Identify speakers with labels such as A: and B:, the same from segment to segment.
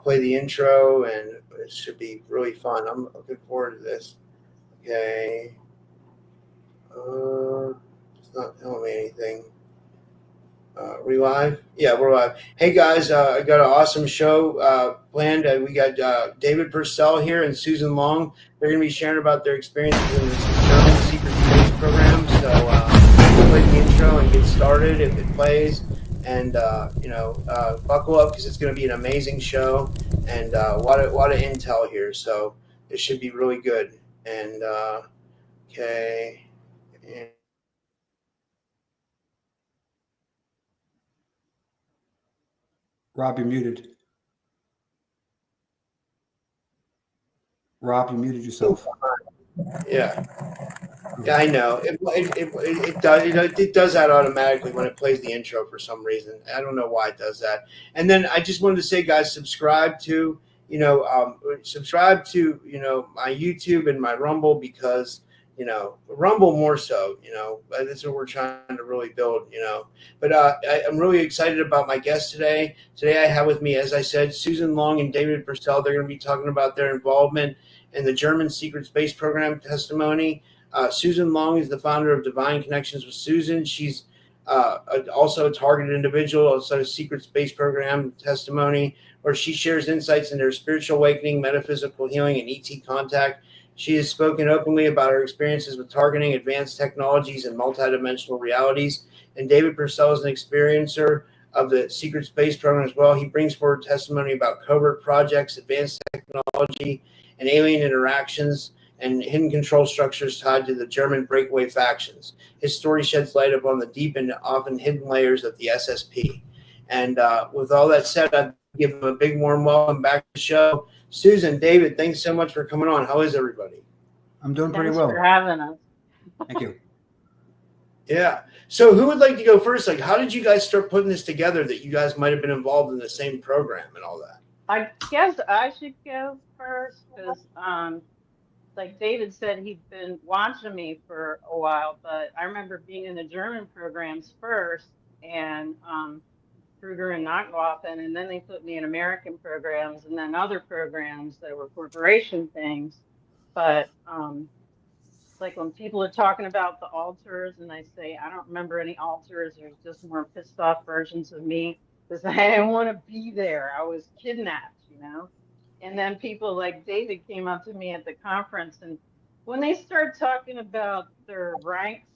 A: play the intro, and it should be really fun. I'm looking forward to this. Okay. It's not telling me anything. We live? Yeah, we're live. Hey guys, I got an awesome show planned. We got David Purcell here and Susan Long. They're going to be sharing about their experiences in this German secret space program. So we'll play the intro and get started if it plays. And buckle up because it's going to be an amazing show and a lot of intel here. So it should be really good. And okay. And
B: Rob, you're muted. Rob, you muted yourself.
A: Yeah, I know. It does that automatically when it plays the intro for some reason. I don't know why it does that. And then I just wanted to say, guys, subscribe to my YouTube and my Rumble because Rumble more so. That's what we're trying to really build. But I'm really excited about my guest today. Today I have with me, as I said, Susan Long and David Purcell. They're going to be talking about their involvement in the German secret space program testimony. Susan Long is the founder of Divine Connections with Susan. She's also a targeted individual, also a secret space program testimony, where she shares insights into her spiritual awakening, metaphysical healing, and ET contact. She has spoken openly about her experiences with targeting, advanced technologies, and multidimensional realities. And David Purcell is an experiencer of the secret space program as well. He brings forward testimony about covert projects, advanced technology, and alien interactions and hidden control structures tied to the German breakaway factions. His story sheds light upon the deep and often hidden layers of the SSP. And with all that said, I'd give him a big warm welcome back to the show. Susan, David, thanks so much for coming on. How is everybody?
B: I'm doing pretty well.
C: Thanks for having us.
B: Thank you.
A: Yeah. So who would like to go first? Like, how did you guys start putting this together that you guys might have been involved in the same program and all that?
C: I guess I should go first because, like David said, he'd been watching me for a while, but I remember being in the German programs first and Kruger and Nachtwaffen, and then they put me in American programs and then other programs that were corporation things. But like when people are talking about the altars and I say, I don't remember any altars, there's just more pissed off versions of me because I didn't want to be there. I was kidnapped. And then people like David came up to me at the conference, and when they start talking about their ranks,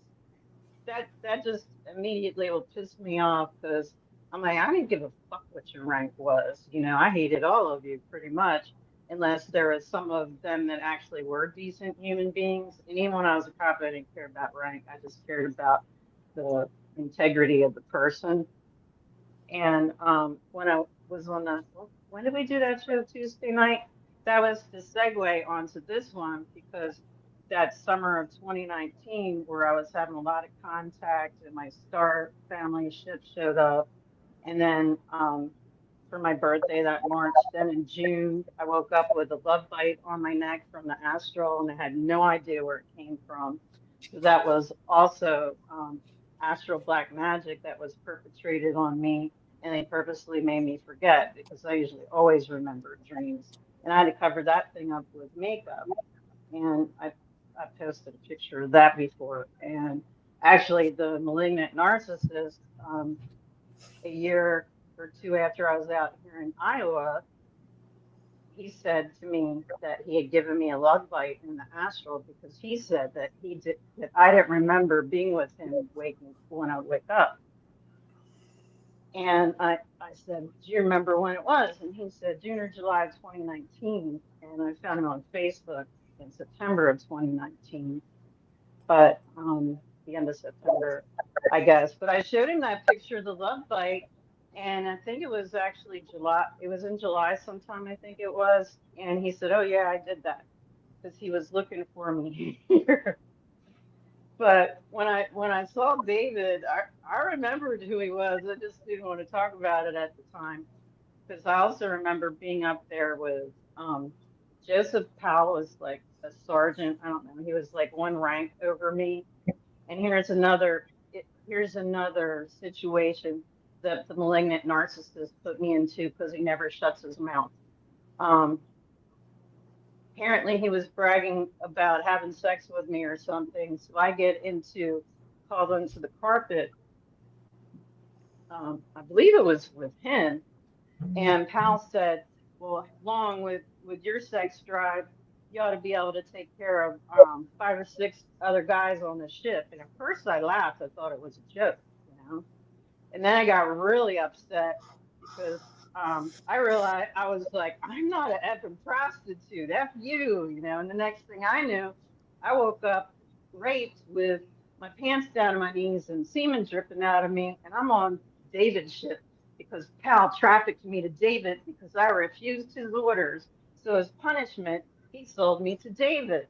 C: that just immediately will piss me off because I'm like, I didn't give a fuck what your rank was. I hated all of you pretty much, unless there was some of them that actually were decent human beings. And even when I was a cop, I didn't care about rank. I just cared about the integrity of the person. And when I was on when did we do that show Tuesday night? That was the segue onto this one because that summer of 2019 where I was having a lot of contact and my Star family ship showed up. And then for my birthday that March, then in June, I woke up with a love bite on my neck from the astral and I had no idea where it came from. So that was also astral black magic that was perpetrated on me. And they purposely made me forget because I usually always remember dreams. And I had to cover that thing up with makeup. And I posted a picture of that before. And actually, the malignant narcissist, a year or two after I was out here in Iowa, he said to me that he had given me a love bite in the astral because he said that that I didn't remember being with him when I would wake up. And I said, do you remember when it was? And he said, June or July of 2019. And I found him on Facebook in September of 2019. But the end of September, I guess. But I showed him that picture of the love bite. And I think it was actually July. It was in July sometime, I think it was. And he said, oh, yeah, I did that because he was looking for me here. But when I saw David, I remembered who he was. I just didn't want to talk about it at the time because I also remember being up there with Joseph Powell was like a sergeant. I don't know. He was like one rank over me. And here's another situation that the malignant narcissist put me into because he never shuts his mouth. Apparently he was bragging about having sex with me or something. So I get called onto the carpet. I believe it was with him. And Pal said, well, Long, with your sex drive, you ought to be able to take care of 5 or 6 other guys on the ship. And at first I laughed. I thought it was a joke, you know. And then I got really upset because I realized I was like, I'm not an effing prostitute. F you, you know. And the next thing I knew, I woke up raped with my pants down to my knees and semen dripping out of me. And I'm on David's ship because Pal trafficked me to David because I refused his orders. So as punishment, he sold me to David.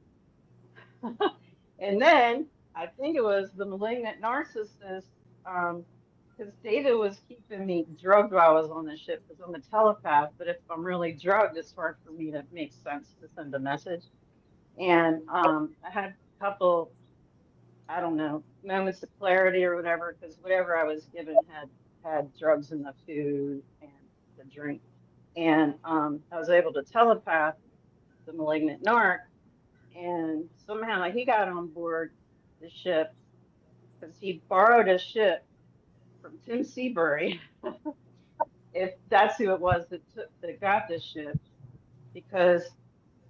C: And then I think it was the malignant narcissist, because David was keeping me drugged while I was on the ship because I'm a telepath. But if I'm really drugged, it's hard for me to make sense to send a message. And I had a couple, I don't know, moments of clarity or whatever, because whatever I was given had drugs in the food and the drink. And I was able to telepath the malignant narc, and somehow he got on board the ship because he borrowed a ship from Tim Seabury, if that's who it was that got this ship, because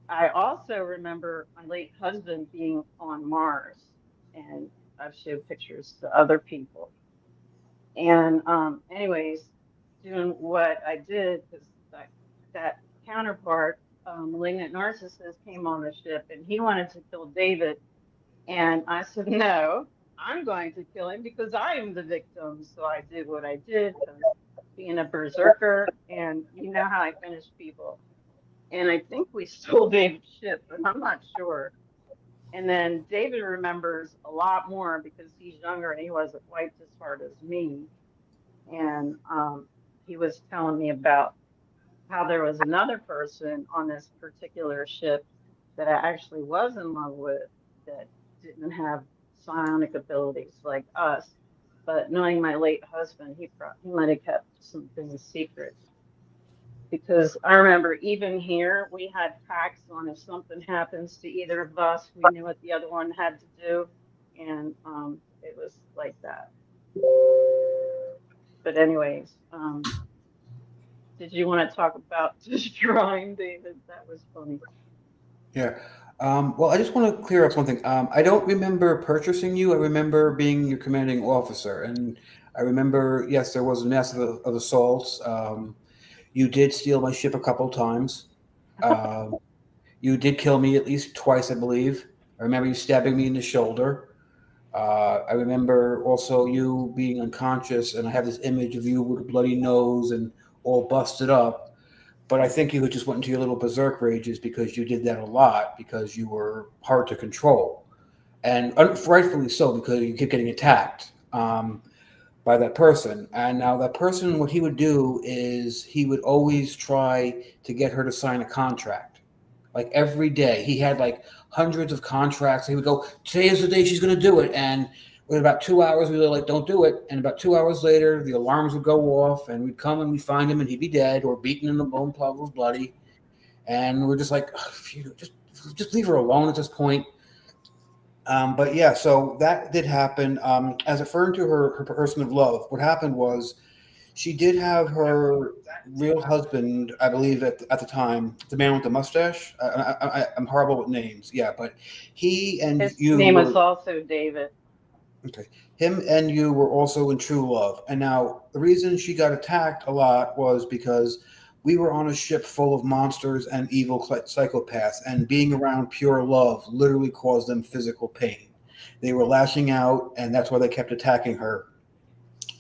C: I also remember my late husband being on Mars, and I've showed pictures to other people. And anyways, doing what I did, because that counterpart, malignant narcissist, came on the ship, and he wanted to kill David. And I said, no, I'm going to kill him because I am the victim. So I did what I did, being a berserker, and you know how I finish people. And I think we stole David's ship, but I'm not sure. And then David remembers a lot more because he's younger and he wasn't wiped as hard as me. And he was telling me about how there was another person on this particular ship that I actually was in love with that didn't have psionic abilities like us. But knowing my late husband, he might have kept some things secret. Because I remember even here, we had pacts on if something happens to either of us, we knew what the other one had to do. And it was like that. But anyways, did you want to talk about destroying David? That was funny.
B: Yeah. Well, I just want to clear up one thing. I don't remember purchasing you. I remember being your commanding officer. And I remember, yes, there was a nest of assaults. You did steal my ship a couple times. You did kill me at least twice, I believe. I remember you stabbing me in the shoulder. I remember also you being unconscious, and I have this image of you with a bloody nose and all busted up. But I think you just went into your little berserk rages because you did that a lot because you were hard to control. And rightfully so, because you kept getting attacked by that person. And now that person, what he would do is he would always try to get her to sign a contract. Like every day, he had like hundreds of contracts. He would go, today is the day she's going to do it. And in about 2 hours, we were like, don't do it. And about 2 hours later, the alarms would go off, and we'd come and we'd find him, and he'd be dead or beaten in the bone, was bloody. And we're just like, just leave her alone at this point. But yeah, so that did happen. As referring to her person of love, what happened was she did have her real husband, I believe, at the time, the man with the mustache. I'm horrible with names. Yeah, but he and
C: His
B: you
C: name
B: were,
C: was also David.
B: okay. Him and you were also in true love. And now the reason she got attacked a lot was because we were on a ship full of monsters and evil psychopaths, and being around pure love literally caused them physical pain. They were lashing out, and that's why they kept attacking her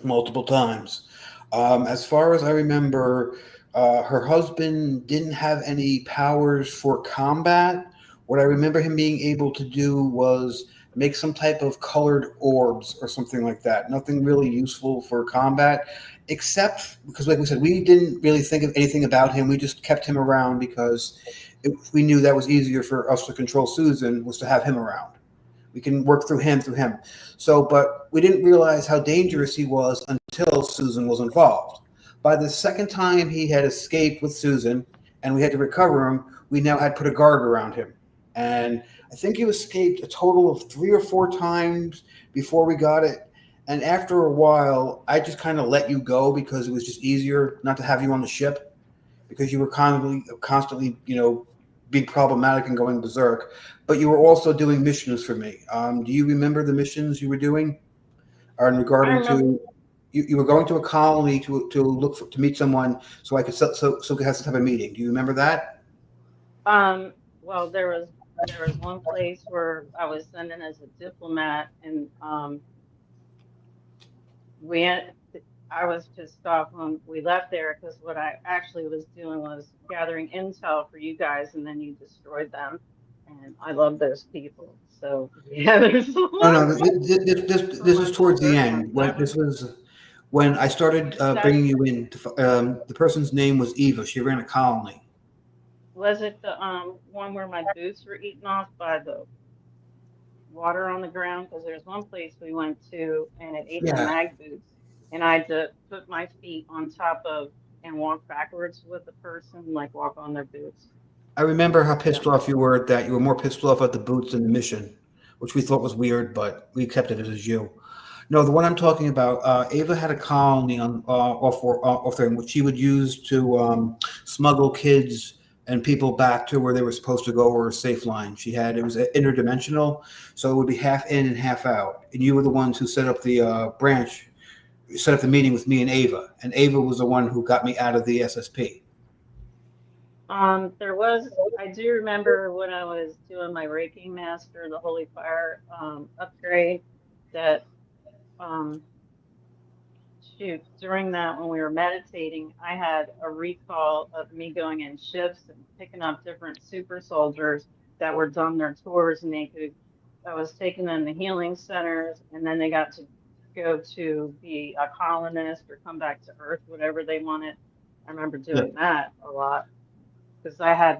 B: multiple times. As far as I remember, her husband didn't have any powers for combat. What I remember him being able to do was make some type of colored orbs or something like that. Nothing really useful for combat, except because, like we said, we didn't really think of anything about him. We just kept him around because we knew that was easier for us to control Susan, was to have him around. We can work through him. So, but we didn't realize how dangerous he was until Susan was involved. By the second time he had escaped with Susan, and we had to recover him, we now had to put a guard around him. And I think you escaped a total of 3 or 4 times before we got it. And after a while, I just kind of let you go because it was just easier not to have you on the ship, because you were constantly, being problematic and going berserk. But you were also doing missions for me. Do you remember the missions you were doing? Or in
C: I
B: regarding
C: remember.
B: to you were going to a colony to meet someone, so I could so we could have some type of meeting. Do you remember that?
C: Well, there was one place where I was sending as a diplomat, and we had, I was pissed off when we left there because what I actually was doing was gathering intel for you guys, and then you destroyed them. And I love those people. So yeah, there's a
B: Oh
C: lot
B: no,
C: of for
B: this
C: my
B: is towards the
C: berserk ones.
B: end. This was when I started
C: Is that
B: bringing you in. The person's name was Eva. She ran a colony.
C: was it the one where my boots were eaten off by the water on the ground? Because there's one place we went to and it ate my
B: Yeah,
C: mag boots, and I had to put my feet on top of and walk backwards with the person, like walk on their boots.
B: I remember how
C: Yeah.
B: pissed off you were at that. You were more pissed off at the boots than the mission, which we thought was weird, but we accepted it as you. No, the one I'm talking about, Ava had a colony on off there, which she would use to smuggle kids and people back to where they were supposed to go, or a safe line. It was interdimensional, so it would be half in and half out. And you were the ones who set up the set up the meeting with me and Ava was the one who got me out of the SSP.
C: I do remember when I was doing my Reiki Master, the Holy Fire upgrade, that um, shoot, during that when we were meditating, I had a recall of me going in shifts and picking up different super soldiers that were done their tours, and I was taking them to healing centers, and then they got to go to be a colonist or come back to Earth, whatever they wanted. I remember
B: Yeah.
C: doing that a lot because I had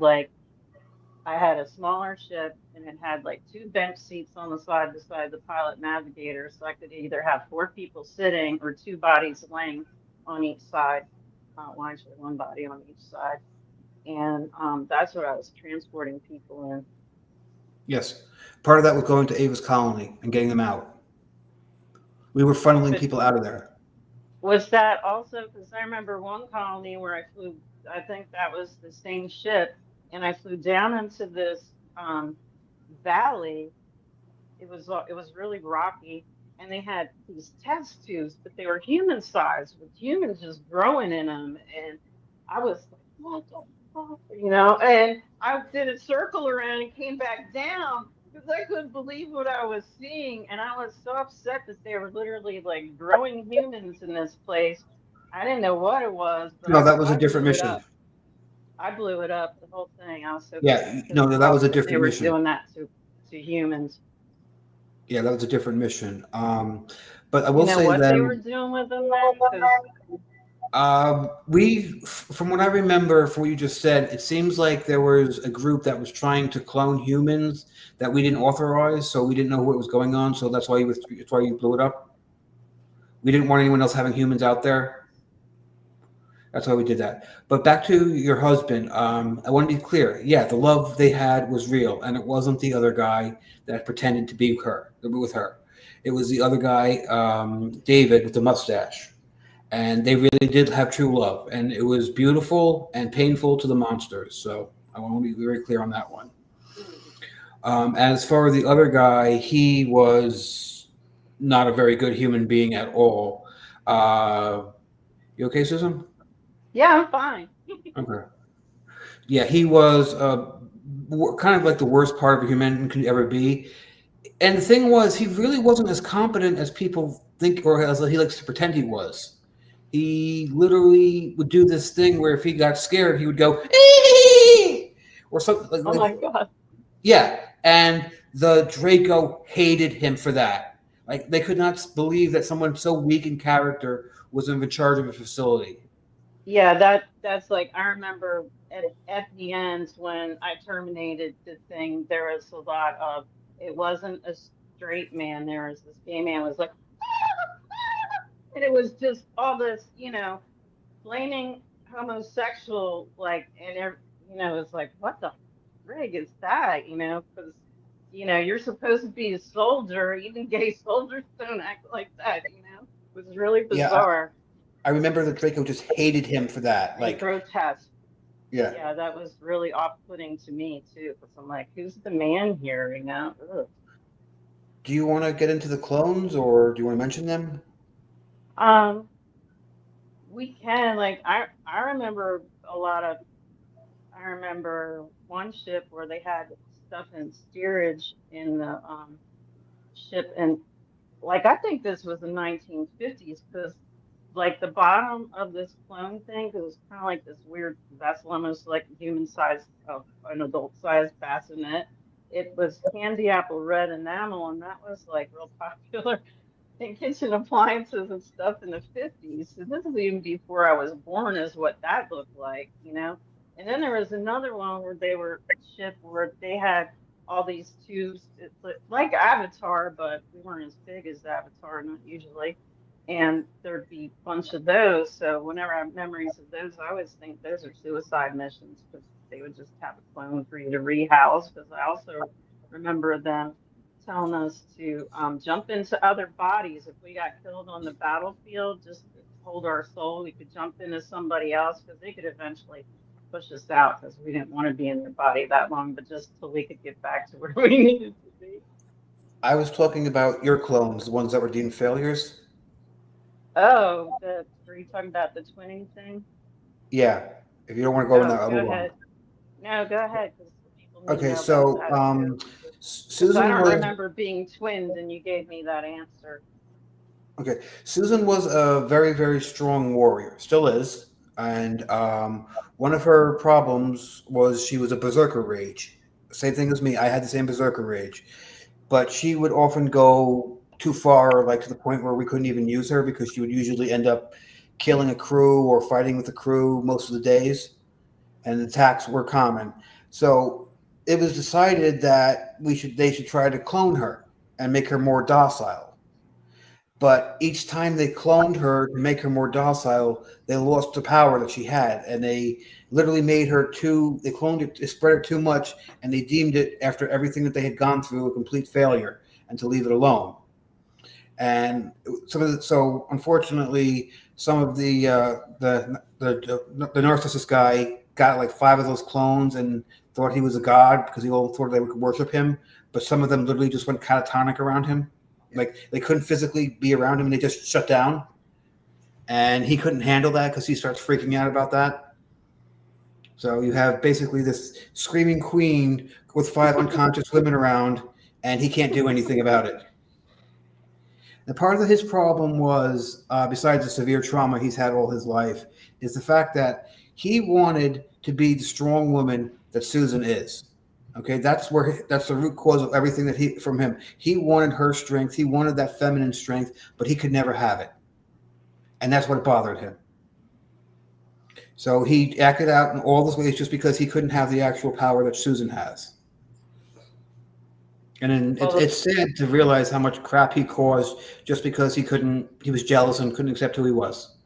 C: a smaller ship and it had like 2 bench seats on the side beside the pilot navigator. So I could either have 4 people sitting or 2 bodies laying on each side. Well, actually, 1 body on each side. And that's what I was transporting people in.
B: Yes. Part of that was going to Ava's colony and getting them out. We were funneling
C: But
B: people out of there.
C: was that also because I remember one colony where I think that was the same ship, and I flew down into this valley. It was really rocky, and they had these test tubes, but they were human sized with humans just growing in them. And I was like, what the fuck, And I did a circle around and came back down because I couldn't believe what I was seeing, and I was so upset that they were literally like growing humans in this place. I didn't know what it was, but
B: No, that was a
C: I
B: different
C: blew it
B: mission.
C: up. I blew it up, the whole thing. I was so
B: Yeah, no,
C: pissed
B: no, that
C: off
B: was a
C: that they
B: different
C: were
B: mission.
C: doing that to humans.
B: Yeah, that was a different mission. But I
C: You
B: will
C: know
B: say
C: what they were
B: then,
C: doing with them then? Because
B: from what I remember, from what you just said, it seems like there was a group that was trying to clone humans that we didn't authorize, so we didn't know what was going on. So that's why you blew it up. We didn't want anyone else having humans out there. That's why we did that. But back to your husband, I want to be clear. Yeah, the love they had was real, and it wasn't the other guy that pretended to be with her. It was the other guy, David, with the mustache, and they really did have true love, and it was beautiful and painful to the monsters. So I want to be very clear on that one. As far as the other guy, he was not a very good human being at all. Uh, you okay, Susan?
C: yeah, I'm fine.
B: Okay. Yeah, he was kind of like the worst part of a human could ever be. And the thing was, he really wasn't as competent as people think, or as he likes to pretend he was. He literally would do this thing where if he got scared, he would go, "Ee!" or something
C: Oh my God.
B: yeah. And the Draco hated him for that. Like they could not believe that someone so weak in character was in charge of a facility.
C: Yeah, that's like I remember at the end when I terminated the thing, there was a lot of it wasn't a straight man. There was this gay man was like, and it was just all this, flaming. homosexual, like, it's like, what the frig is that? Because you're supposed to be a soldier. Even gay soldiers don't act like that. It was really
B: Yeah,
C: bizarre
B: I remember that Draco just hated him for that.
C: and
B: Like,
C: grotesque.
B: yeah.
C: Yeah, that was really off-putting to me too, because I'm like, who's the man here? Ugh.
B: Do you want to get into the clones, or do you want to mention them?
C: Um, we can like I remember a lot of I remember one ship where they had stuff in steerage in the ship, and like I think this was the 1950s because like the bottom of this clone thing, because it's kind of like this weird vessel, almost like a human size of an adult size bassinet. It was candy apple red enamel, and that was like real popular in kitchen appliances and stuff in the 50s. So this is even before I was born, is what that looked like. And then there was another one where they were shipped where they had all these tubes, like Avatar, but we weren't as big as Avatar, not usually. And there'd be a bunch of those. So whenever I have memories of those, I always think those are suicide missions because they would just have a clone for you to rehouse. Because I also remember them telling us to jump into other bodies. If we got killed on the battlefield, just to hold our soul, we could jump into somebody else because they could eventually push us out because we didn't want to be in their body that long, but just till we could get back to where we needed to be.
B: I was talking about your clones, the ones that were deemed failures.
C: Oh, were you talking about the twinning thing?
B: Yeah, if you don't want to go in
C: Oh,
B: that other
C: go
B: one.
C: ahead. No, go ahead because people need to
B: Okay,
C: know about
B: so
C: that too. Because I
B: Susan
C: don't
B: was
C: remember being twinned, and you gave me that answer.
B: okay. Susan was a very, very strong warrior, still is, and one of her problems was she was a berserker rage. Same thing as me. I had the same berserker rage, but she would often go too far, like to the point where we couldn't even use her because she would usually end up killing a crew or fighting with the crew most of the days, and attacks were common. So it was decided that they should try to clone her and make her more docile. But each time they cloned her to make her more docile, they lost the power that she had, and they literally made her too. They cloned it, they spread it too much, and they deemed it after everything that they had gone through a complete failure, and to leave it alone. And so unfortunately, some of the narcissist guy got like 5 of those clones and thought he was a god because he all thought they could worship him. But some of them literally just went catatonic around him, like they couldn't physically be around him, and they just shut down. And he couldn't handle that because he starts freaking out about that. So you have basically this screaming queen with 5 unconscious women around, and he can't do anything about it. And part of his problem was, besides the severe trauma he's had all his life, is the fact that he wanted to be the strong woman that Susan is. Okay, that's the root cause of everything that he from him. He wanted her strength. He wanted that feminine strength, but he could never have it, and that's what bothered him. So he acted out in all those ways just because he couldn't have the actual power that Susan has. And then
C: Well,
B: it's sad to realize how much crap he caused just because he was jealous and couldn't accept who he was.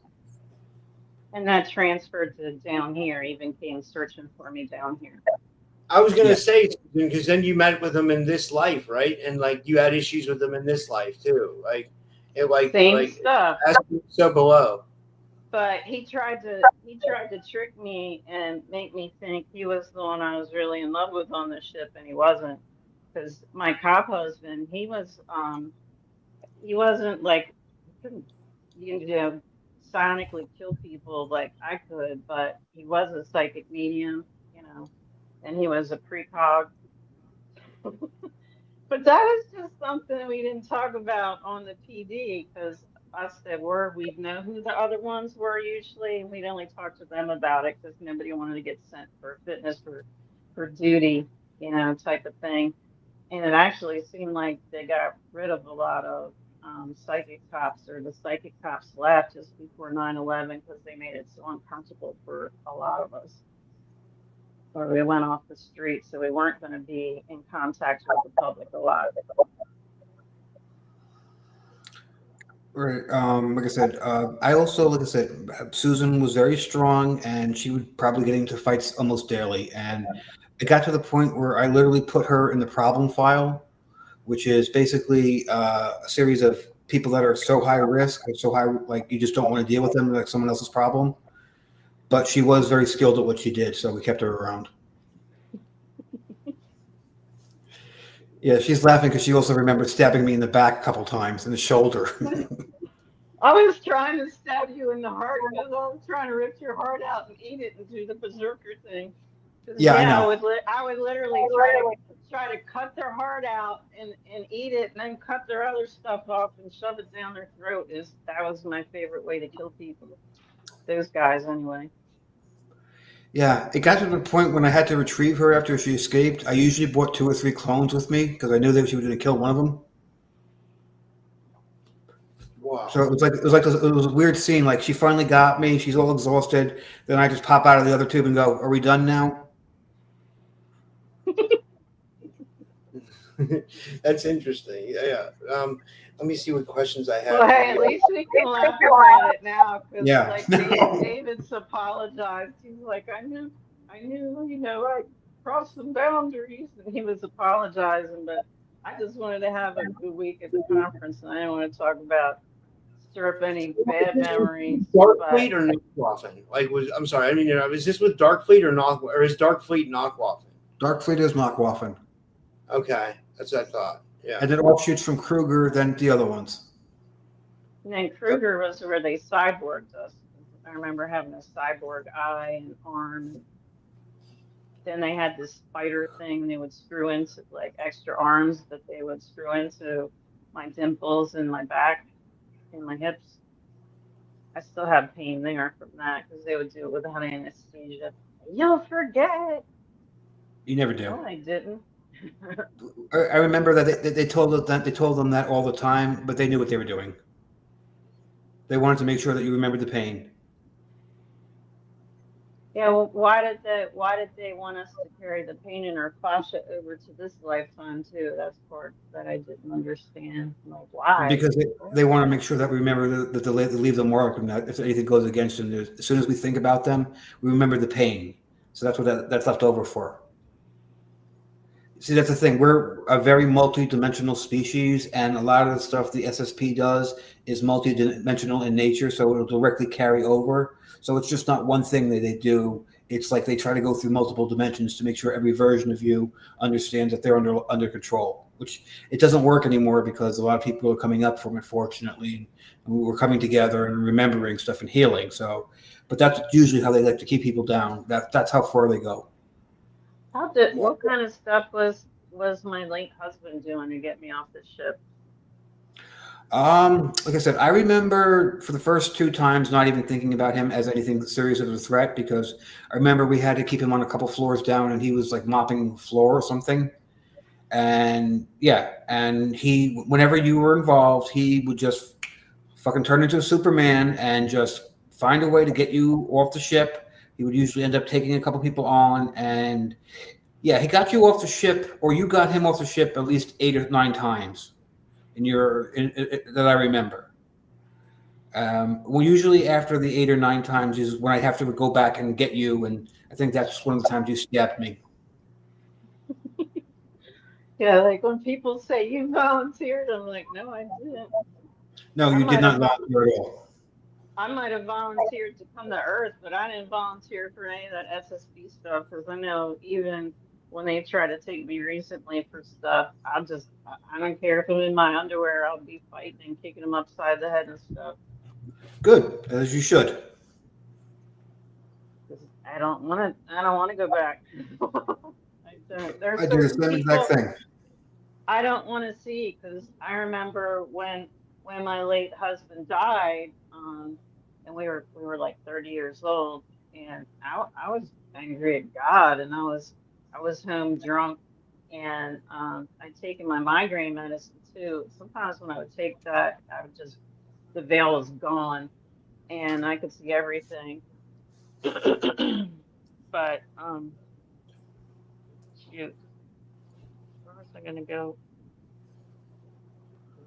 C: and that transferred to down here, even came searching for me down here.
A: I was gonna
B: Yeah.
A: say because then you met with him in this life, right? And like you had issues with him in this life too.
C: Same stuff.
A: as so below.
C: But he tried to trick me and make me think he was the one I was really in love with on the ship, and he wasn't. Because my cop husband, he wasn't like he couldn't sonically kill people like I could, but he was a psychic medium, and he was a precog. But that was just something we didn't talk about on the PD because us that were, we'd know who the other ones were usually, and we'd only talk to them about it because nobody wanted to get sent for fitness for duty, type of thing. And it actually seemed like they got rid of a lot of psychic cops, or the psychic cops left just before 9/11 because they made it so uncomfortable for a lot of us. Or we went off the street, so we weren't going to be in contact with the public a lot.
B: Right. Like I said, I also, like I said, Susan was very strong, and she would probably get into fights almost daily. And it got to the point where I literally put her in the problem file, which is basically a series of people that are so high risk or so high, like you just don't want to deal with them, like someone else's problem. But she was very skilled at what she did, so we kept her around. Yeah, she's laughing because she also remembered stabbing me in the back a couple times in the shoulder.
C: I was trying to stab you in the heart because I was trying to rip your heart out and eat it and do the berserker thing. 'Cause,
B: Yeah, I
C: yeah,
B: know.
C: I would literally try to cut their heart out and eat it and then cut their other stuff off and shove it down their throat. Is that was my favorite way to kill people. Those guys anyway.
B: Yeah, it got to the point when I had to retrieve her after she escaped. I usually brought 2 or 3 clones with me because I knew that she was going to kill one of them.
A: Wow.
B: So it was a weird scene. Like she finally got me. She's all exhausted. Then I just pop out of the other tube and go, "Are we done now?"
A: That's interesting. Yeah. Let me see what questions I
C: Well,
A: have for
C: hey, at
A: you.
C: least we can laugh about it now because,
B: Yeah.
C: like, David's apologized. He's like, I knew, I crossed some boundaries, and he was apologizing. But I just wanted to have a good week at the conference, and I didn't want to talk about stir up any bad memories. But
A: Darkfleet or Knockwaffen? I'm sorry. I mean, is this with Darkfleet or Knock, or is Darkfleet Knockwaffen?
B: Darkfleet is Machwaffen.
A: Okay, that's what I thought. Yeah.
B: And then offshoots from Kruger, then the other ones.
C: and then Kruger was where they cyborged us. I remember having a cyborg eye and arm. Then they had this spider thing they would screw into, like extra arms that they would screw into my dimples and my back and my hips. I still have pain there from that because they would do it without anesthesia. You'll forget.
B: You never do.
C: No, I didn't.
B: I remember that they told us that they told them that all the time, but they knew what they were doing. They wanted to make sure that you remembered the pain.
C: Yeah, well, why did they want us to carry the pain in our fascia over to this lifetime too? That's part that I didn't understand. I'm like, why?
B: Because they want to make sure that we remember that they leave the mark, and that if anything goes against them, as soon as we think about them, we remember the pain. So that's what that's left over for. See, that's the thing. We're a very multi-dimensional species, and a lot of the stuff the SSP does is multi-dimensional in nature, so it'll directly carry over. So it's just not one thing that they do. It's like they try to go through multiple dimensions to make sure every version of you understands that they're under control, which it doesn't work anymore because a lot of people are coming up from it, fortunately, and we're coming together and remembering stuff and healing. So, but that's usually how they like to keep people down. That's how far they go.
C: What kind of stuff was my late husband doing to get me off the ship?
B: Like I said, I remember for the first 2 times not even thinking about him as anything serious of a threat because I remember we had to keep him on a couple floors down and he was like mopping the floor or something. And yeah, and whenever you were involved, he would just fucking turn into a Superman and just find a way to get you off the ship. He would usually end up taking a couple people on, and yeah, he got you off the ship, or you got him off the ship at least 8 or 9 times that I remember. Well, usually after the 8 or 9 times is when I have to go back and get you, and I think that's one of the times you stabbed me.
C: Yeah, like when people say you volunteered, I'm like, no, I didn't.
B: No,
C: I
B: you did
C: might
B: not
C: have
B: volunteer at all.
C: I might have volunteered to come to Earth, but I didn't volunteer for any of that SSP stuff because I know even when they try to take me recently for stuff, I don't care if I'm in my underwear, I'll be fighting and kicking them upside the head and stuff.
B: Good, as you should.
C: 'Cause I don't want to go back. I don't. There are
B: I do the
C: certain
B: same exact
C: people
B: thing.
C: I don't want to see because I remember when my late husband died, and we were like 30 years old, and I was angry at God, and I was home drunk, and I'd taken my migraine medicine too. Sometimes when I would take that, I would just the veil was gone, and I could see everything. But shoot, where was I gonna go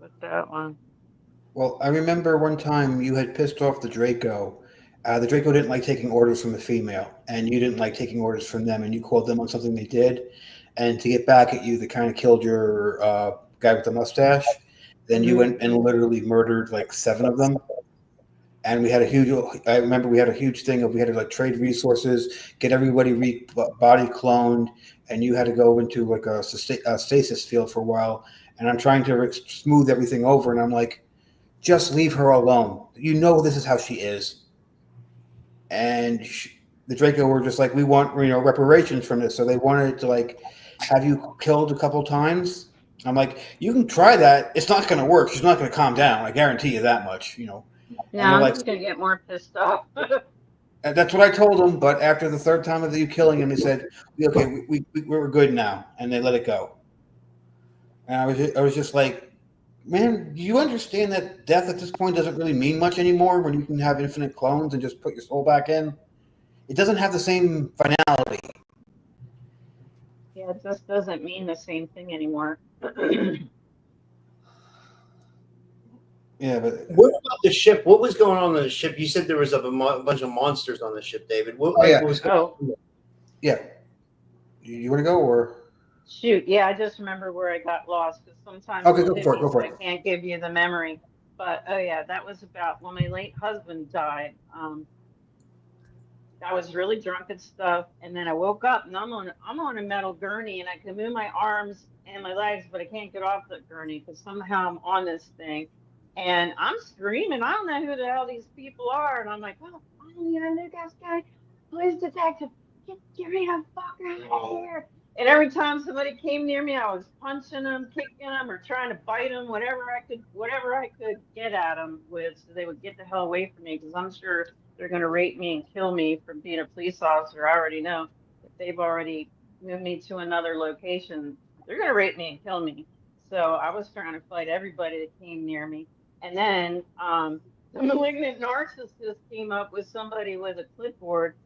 C: with that one?
B: Well, I remember one time you had pissed off the Draco. The Draco didn't like taking orders from the female, and you didn't like taking orders from them, and you called them on something they did. And to get back at you, they kind of killed your guy with the mustache. Then you went and literally murdered like 7 of them. And we had a huge, I remember we had a huge thing of we had to like trade resources, get everybody body cloned, and you had to go into like a stasis field for a while. And I'm trying to smooth everything over, and I'm like, just leave her alone. You know this is how she is. And the Draco were just like, we want reparations from this. So they wanted to like have you killed a couple times. I'm like, you can try that. It's not going to work. She's not going to calm down. I guarantee you that much.
C: No,
B: And they're
C: I'm
B: like,
C: just gonna get more pissed off.
B: and that's what I told them. But after the 3rd time of you killing him, they said, okay, we're good now, and they let it go. And I was just like, man, do you understand that death at this point doesn't really mean much anymore when you can have infinite clones and just put your soul back in? It doesn't have the same finality.
C: Yeah, it just doesn't mean the same thing anymore.
B: Yeah, but
A: What about the ship? What was going on the ship? You said there was a bunch of monsters on the ship, David. What,
B: yeah,
A: what was going on?
B: yeah. You want to go or
C: Shoot, yeah, I just remember where I got lost because sometimes
B: okay?
C: it'll
B: Go
C: hit
B: for it.
C: me,
B: Go
C: so
B: for
C: I
B: it.
C: can't give you the memory. But oh yeah, that was about when my late husband died. I was really drunk and stuff, and then I woke up and I'm on a metal gurney and I can move my arms and my legs, but I can't get off the gurney because somehow I'm on this thing, and I'm screaming. I don't know who the hell these people are, and I'm like, oh, finally, I know this guy, police detective, get me the fuck out of here. And every time somebody came near me, I was punching them, kicking them, or trying to bite them, whatever I could get at them with, so they would get the hell away from me. Because I'm sure they're going to rape me and kill me for being a police officer. I already know if they've already moved me to another location, they're going to rape me and kill me. So I was trying to fight everybody that came near me. And then the malignant narcissist came up with somebody with a clipboard,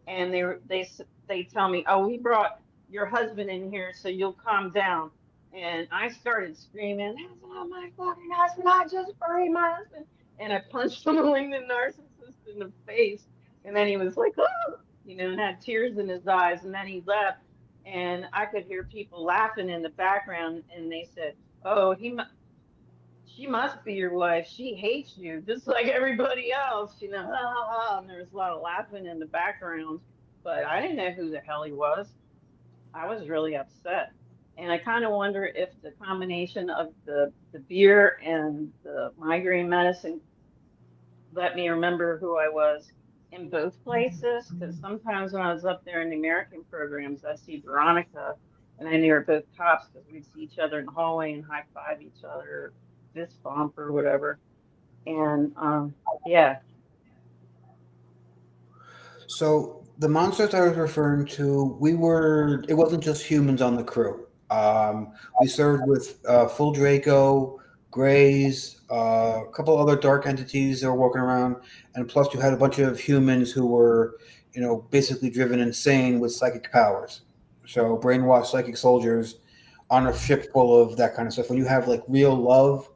C: and they tell me, oh, we brought your husband in here so you'll calm down. And I started screaming, that's not my fucking husband. I just buried my husband. And I punched the malignant narcissist in the face. And then he was like, oh, and had tears in his eyes. And then he left. And I could hear people laughing in the background. And they said, oh, she must be your wife. She hates you just like everybody else, And there was a lot of laughing in the background, but I didn't know who the hell he was. I was really upset. And I kind of wonder if the combination of the beer and the migraine medicine let me remember who I was in both places. Because sometimes when I was up there in the American programs, I see Veronica and I knew her both cops because we'd see each other in the hallway and high five each other, fist bump or whatever. And yeah.
B: So the monsters I was referring to, it wasn't just humans on the crew. We served with Full Draco, Greys, a couple other dark entities that were walking around, and plus you had a bunch of humans who were, basically driven insane with psychic powers. So brainwashed psychic soldiers on a ship full of that kind of stuff. When you have like real love,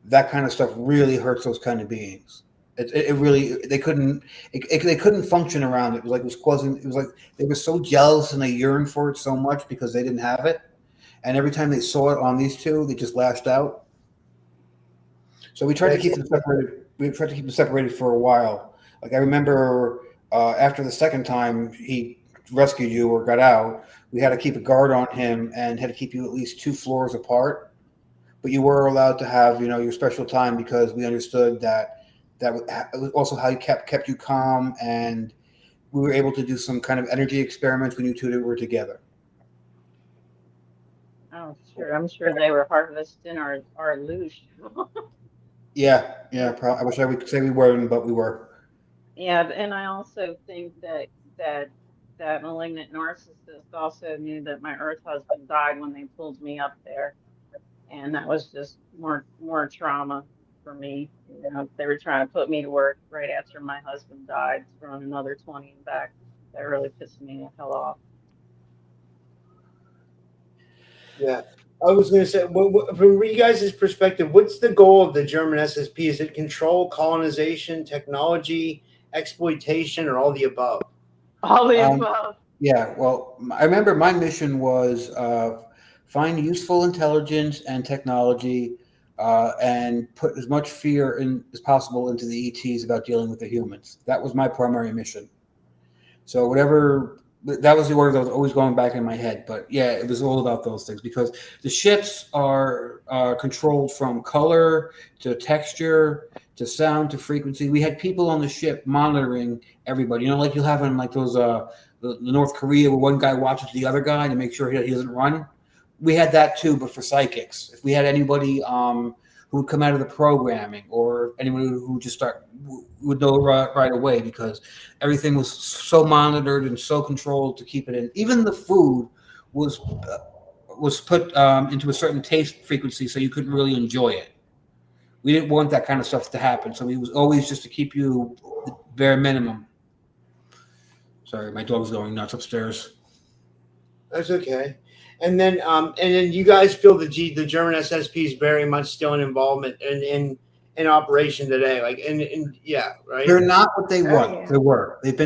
B: that kind of stuff really hurts those kind of beings. It really they couldn't function around it. It was like they were so jealous and they yearned for it so much because they didn't have it, and every time they saw it on these two, they just lashed out. So we tried to keep them separated. We tried to keep them separated for a while. Like I remember after the 2nd time he rescued you or got out, we had to keep a guard on him and had to keep you at least 2 floors apart. But you were allowed to have your special time because we understood that was also how you kept you calm, and we were able to do some kind of energy experiments when you two were together.
C: Oh, sure. I'm sure they were harvesting our loosh.
B: Yeah. I wish I would say we weren't, but we were.
C: Yeah, and I also think that that malignant narcissist also knew that my Earth husband died when they pulled me up there, and that was just more trauma for me. They were trying to put me to work right after my husband died, throwing another 20 back. That really pissed me the hell off.
A: Yeah. I was going to say, from you guys' perspective, what's the goal of the German SSP? Is it control, colonization, technology, exploitation, or all the above?
C: All the
B: Um,
C: above.
B: yeah, well, I remember my mission was find useful intelligence and technology and put as much fear as possible into the ETs about dealing with the humans. That was my primary mission. So whatever that was the order that was always going back in my head. But yeah, it was all about those things because the ships are controlled from color to texture to sound to frequency. We had people on the ship monitoring everybody. You know, like you'll have in like those the North Korea where one guy watches the other guy to make sure he doesn't run. We had that too, but for psychics. If we had anybody who would come out of the programming or anyone who just start would know right away because everything was so monitored and so controlled to keep it in. Even the food was was put into a certain taste frequency so you couldn't really enjoy it. We didn't want that kind of stuff to happen, so it was always just to keep you the bare minimum. Sorry, my dog's going nuts upstairs.
A: That's okay. And then you guys feel the German SSP is very much still in involvement in operation today, like in yeah, right.
B: They're not what they
C: Oh
B: were.
C: yeah.
B: They were. They've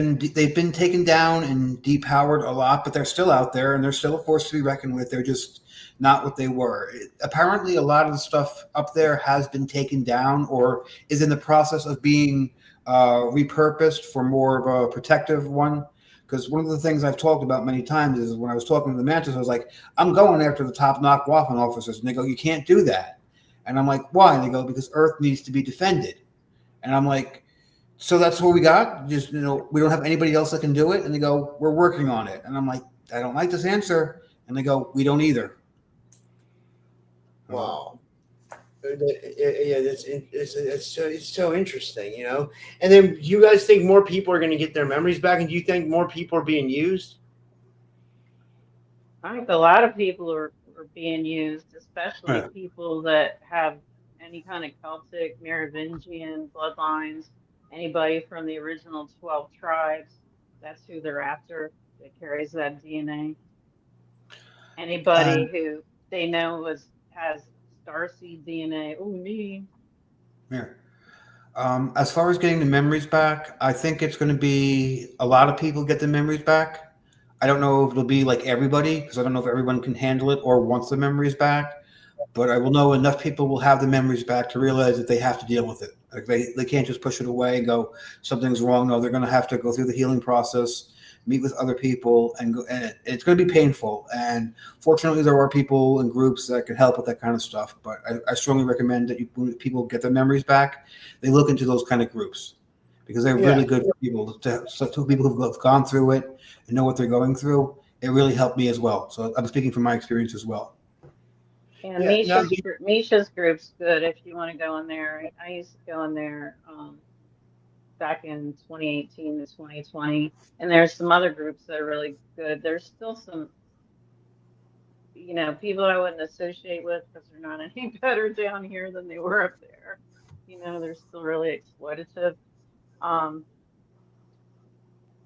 B: been taken down and depowered a lot, but they're still out there and they're still a force to be reckoned with. They're just not what they were. Apparently, a lot of the stuff up there has been taken down or is in the process of being repurposed for more of a protective one. Because one of the things I've talked about many times is when I was talking to the Mantis, I was like, "I'm going after the top knock Waffen officers," and they go, "You can't do that." And I'm like, "Why?" And they go, "Because Earth needs to be defended." And I'm like, so that's what we got. Just we don't have anybody else that can do it. And they go, we're working on it. And I'm like, I don't like this answer. And they go, we don't either.
A: Wow. Yeah, it's so interesting, you know. And then, do you guys think more people are going to get their memories back? And do you think more people are being used?
C: I think a lot of people are being used, especially
B: Yeah.
C: people that have any kind of Celtic, Merovingian bloodlines, anybody from the original 12 tribes. That's who they're after that carries that DNA. Anybody
B: And
C: who they know has starseed DNA. Oh, me.
B: yeah. As far as getting the memories back, I think it's going to be a lot of people get the memories back. I don't know if it'll be like everybody because I don't know if everyone can handle it or wants the memories back. But I will know enough people will have the memories back to realize that they have to deal with it. Like they can't just push it away and go, something's wrong. No, they're going to have to go through the healing process, meet with other people, and go. And it's going to be painful. And fortunately, there are people and groups that can help with that kind of stuff. But I strongly recommend that when people get their memories back, they look into those kind of groups because they're
A: Yeah,
B: really good for people to people who have gone through it and know what they're going through. It really helped me as well. So I'm speaking from my experience as well.
C: And
A: yeah. Now,
C: Misha's group's good if you want to go in there. I used to go in there back in 2018 to 2020, and there's some other groups that are really good. There's still some, people I wouldn't associate with because they're not any better down here than they were up there. They're still really exploitative. Um,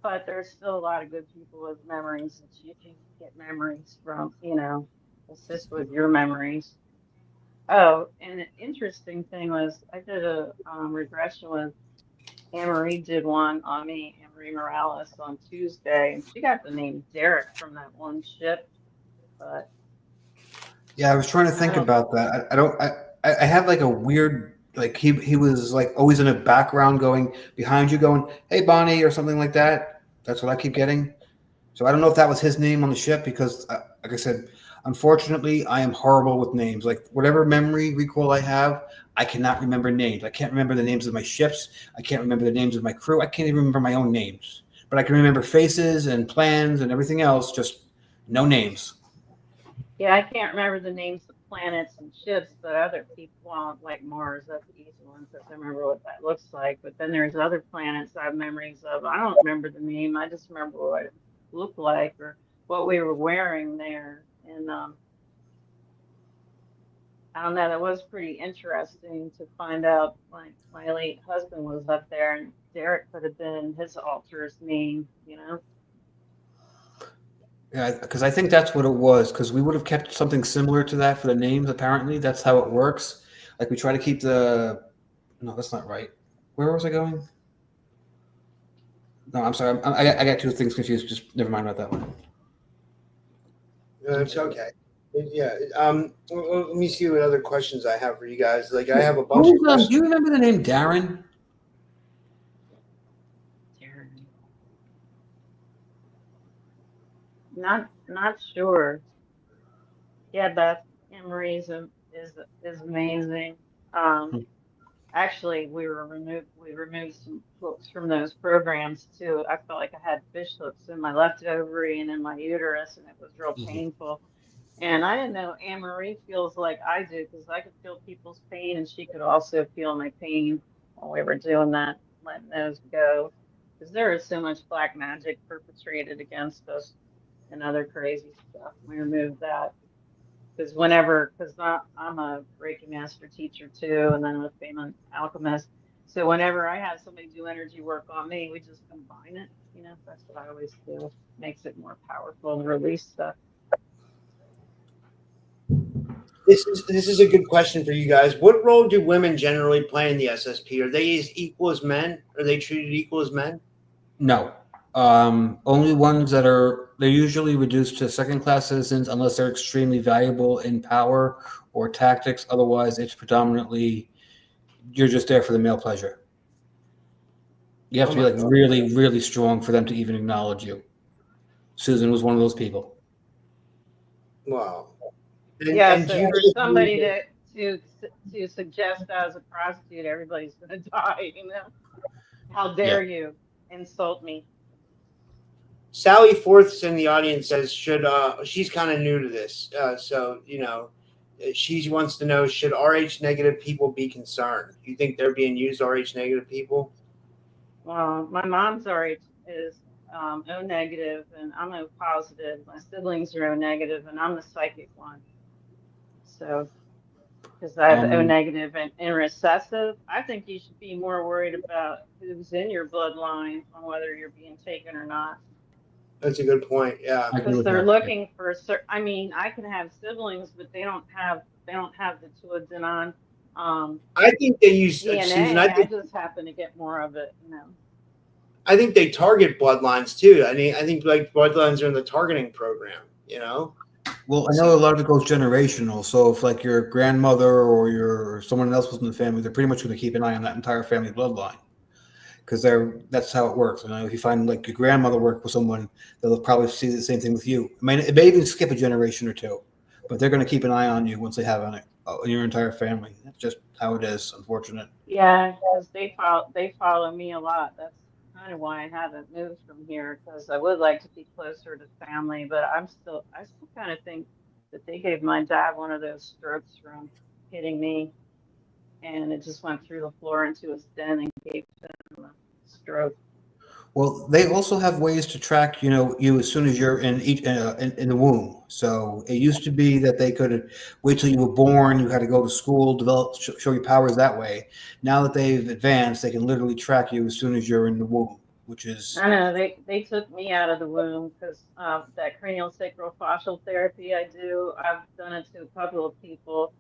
C: but there's still a lot of good people with memories that you can get memories from, assist with your memories. Oh, and an interesting thing was I did a regression with Anne-Marie did one on me, Anne-Marie Morales, on Tuesday, and she got the name Derek from that one ship. But
B: Yeah, I was trying to
C: I
B: think
C: don't,
B: about that. I don't. I have like a weird like he was like always in the background going behind you going hey Bonnie or something like that. That's what I keep getting. So I don't know if that was his name on the ship because like I said, unfortunately I am horrible with names. Like whatever memory recall I have, I cannot remember names. I can't remember the names of my ships. I can't remember the names of my crew. I can't even remember my own names. But I can remember faces and plans and everything else. Just no names.
C: yeah, I can't remember the names of planets and ships, but other people, well, like Mars, that's the easy one because I remember what that looks like. But then there's other planets I have memories of. I don't remember the name. I just remember what it looked like or what we were wearing there. And I don't know, that was pretty interesting to find out like my late husband was up there and Derek could have been his altar's name.
B: Yeah, because I think that's what it was. Because we would have kept something similar to that for the names. Apparently, that's how it works. Like we try to keep the. No, that's not right. Where was I going? No, I'm sorry. I got two things confused. Just never mind about that one.
A: No, it's okay. Yeah. Let me see what other questions I have for you guys. Like I have a bunch of
B: Do
A: questions.
B: you remember the name Darren?
C: Not sure. Yeah, Beth Emery is amazing. Um, Actually, we removed some hooks from those programs too. I felt like I had fish hooks in my left ovary and in my uterus, and it was real
B: Mhm.
C: painful. And I didn't know Anne Marie feels like I do because I could feel people's pain, and she could also feel my pain when we were doing that, letting those go. Because there is so much black magic perpetrated against us and other crazy stuff. We removed that because I'm a Reiki master teacher too, and then I'm a famous alchemist. So whenever I have somebody do energy work on me, we just combine it. That's what I always do. Makes it more powerful and release stuff.
A: This is a good question for you guys. What role do women generally play in the SSP? Are they as equal as men? Are they treated equal as men?
B: No. Only ones that they're usually reduced to second-class citizens unless they're extremely valuable in power or tactics. Otherwise, it's predominantly you're just there for the male pleasure. You have
A: Oh
B: to be
A: my
B: like
A: God.
B: really, really strong for them to even acknowledge you. Susan was one of those people.
A: Wow. And
C: Yeah,
A: and do
C: so
A: you
C: for
A: guys believe
C: somebody
A: that
C: to suggest I was a prostitute, everybody's gonna die. How
B: Yeah.
C: dare you insult me?
A: Sally Forth's in the audience says she's kind of new to this, so she wants to know, should RH negative people be concerned? Do you think they're being used, RH negative people?
C: Well, my mom's is O negative, and I'm O positive. My siblings are O negative, and I'm the psychic one. So, because I have O
B: Um,
C: negative and recessive, I think you should be more worried about who's in your bloodline on whether you're being taken or not.
A: That's a good point. Yeah.
B: I agree
C: Because
B: with
C: they're
B: that.
C: looking for I mean, I can have siblings, but they don't have the tuadenon
A: I think they use Susan.
C: DNA. I just happen to get more of it.
A: I think they target bloodlines too. I think like bloodlines are in the targeting program.
B: Well, I
A: So
B: know a lot of it goes generational. So if like your grandmother or your someone else was in the family, they're pretty much going to keep an eye on that entire family bloodline because that's how it works. If you find like your grandmother worked with someone, they'll probably see the same thing with you. I mean, it may even skip a generation or two, but they're going to keep an eye on you once they have on it your entire family. That's just how it is. Unfortunate.
C: Yeah, because they follow me a lot. That's kind of why I haven't moved from here because I would like to be closer to family, but I still kind of think that they gave my dad one of those strokes from hitting me, and it just went through the floor into his den and gave him a stroke.
B: Well, they also have ways to track, you as soon as you're in the womb. So it used to be that they could wait till you were born. You had to go to school, develop, show your powers that way. Now that they've advanced, they can literally track you as soon as you're in the womb, which is
C: I know they took me out of the womb because that cranial sacral fascial therapy I do. I've done it to a couple of people,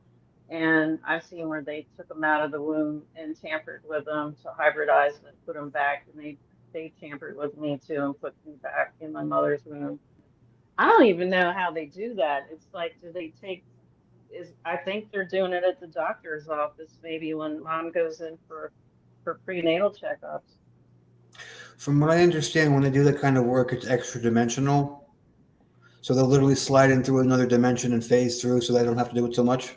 C: and I've seen where they took them out of the womb and tampered with them to hybridize them and put them back, and they tampered with me too and put me back in my mother's womb. I don't even know how they do that. It's like, do they take? I think they're doing it at the doctor's office, maybe when mom goes in for prenatal checkups.
B: from what I understand, when they do that kind of work, it's extra dimensional. So they'll literally slide in through another dimension and phase through, so they don't have to do it so much.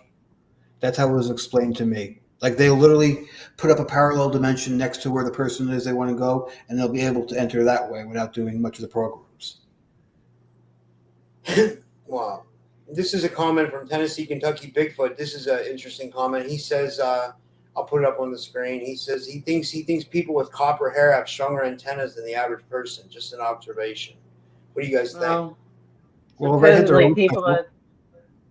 B: That's how it was explained to me. Like they'll literally put up a parallel dimension next to where the person is they want to go, and they'll be able to enter that way without doing much of the programs.
A: wow. This is a comment from Tennessee, Kentucky Bigfoot. This is an interesting comment. He says, I'll put it up on the screen. He says he thinks people with copper hair have stronger antennas than the average person. Just an observation. What do you guys think?
C: Well,
B: Well, redheads are
C: supposedly
B: always
C: people
B: special.
C: that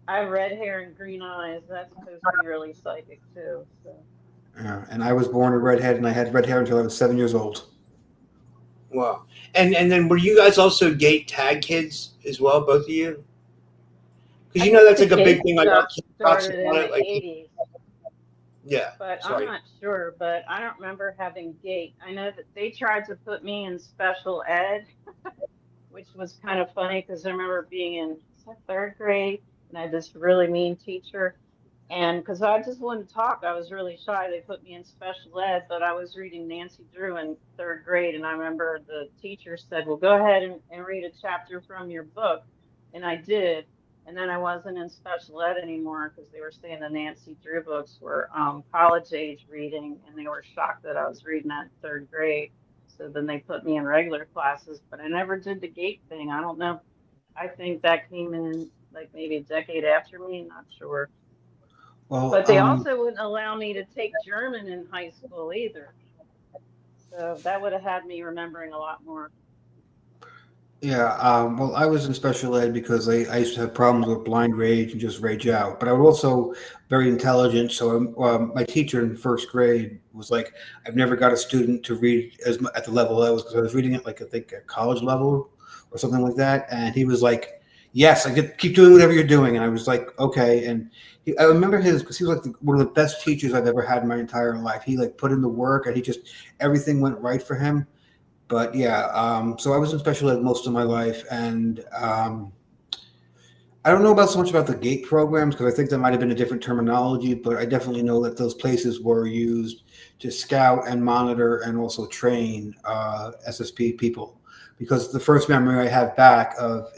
C: I have red hair and green eyes. That's supposed to be really psychic too. So
B: And I was born a redhead, and I had red hair until I was 7 years old.
A: Wow. And then were you guys also gate tag kids as well, both of you? Because
C: I
A: you know
C: think
A: that's
C: the
A: like a big
C: gate
A: thing. Like our
C: stuff
A: kid talks
C: started in
A: about it.
C: the
A: Like,
C: 80s,
A: yeah.
C: but I'm
A: Sorry.
C: not sure. But I don't remember having gate. I know that they tried to put me in special ed, which was kind of funny because I remember being in third grade and I had this really mean teacher. And because I just wouldn't talk, I was really shy. They put me in special ed, but I was reading Nancy Drew in third grade. And I remember the teacher said, well, go ahead and read a chapter from your book. And I did. And then I wasn't in special ed anymore because they were saying the Nancy Drew books were college age reading. And they were shocked that I was reading that in third grade. So then they put me in regular classes, but I never did the gate thing. I don't know. I think that came in like maybe a decade after me, not sure.
B: Well,
C: But they also wouldn't allow me to take German in high school either. So that would have had me remembering a lot more.
B: yeah, well, I was in special ed because I used to have problems with blind rage and just rage out. But I was also very intelligent. So my teacher in first grade was like, I've never got a student to read at the level I was, because I was reading it like I think at college level or something like that. And he was like, yes, keep doing whatever you're doing. And I was like, okay. And I remember because he was like one of the best teachers I've ever had in my entire life. He like put in the work, and everything went right for him. But yeah, so I was in special ed most of my life, and I don't know about so much about the gate programs because I think that might have been a different terminology, but I definitely know that those places were used to scout and monitor and also train SSP people. Because the first memory I have back of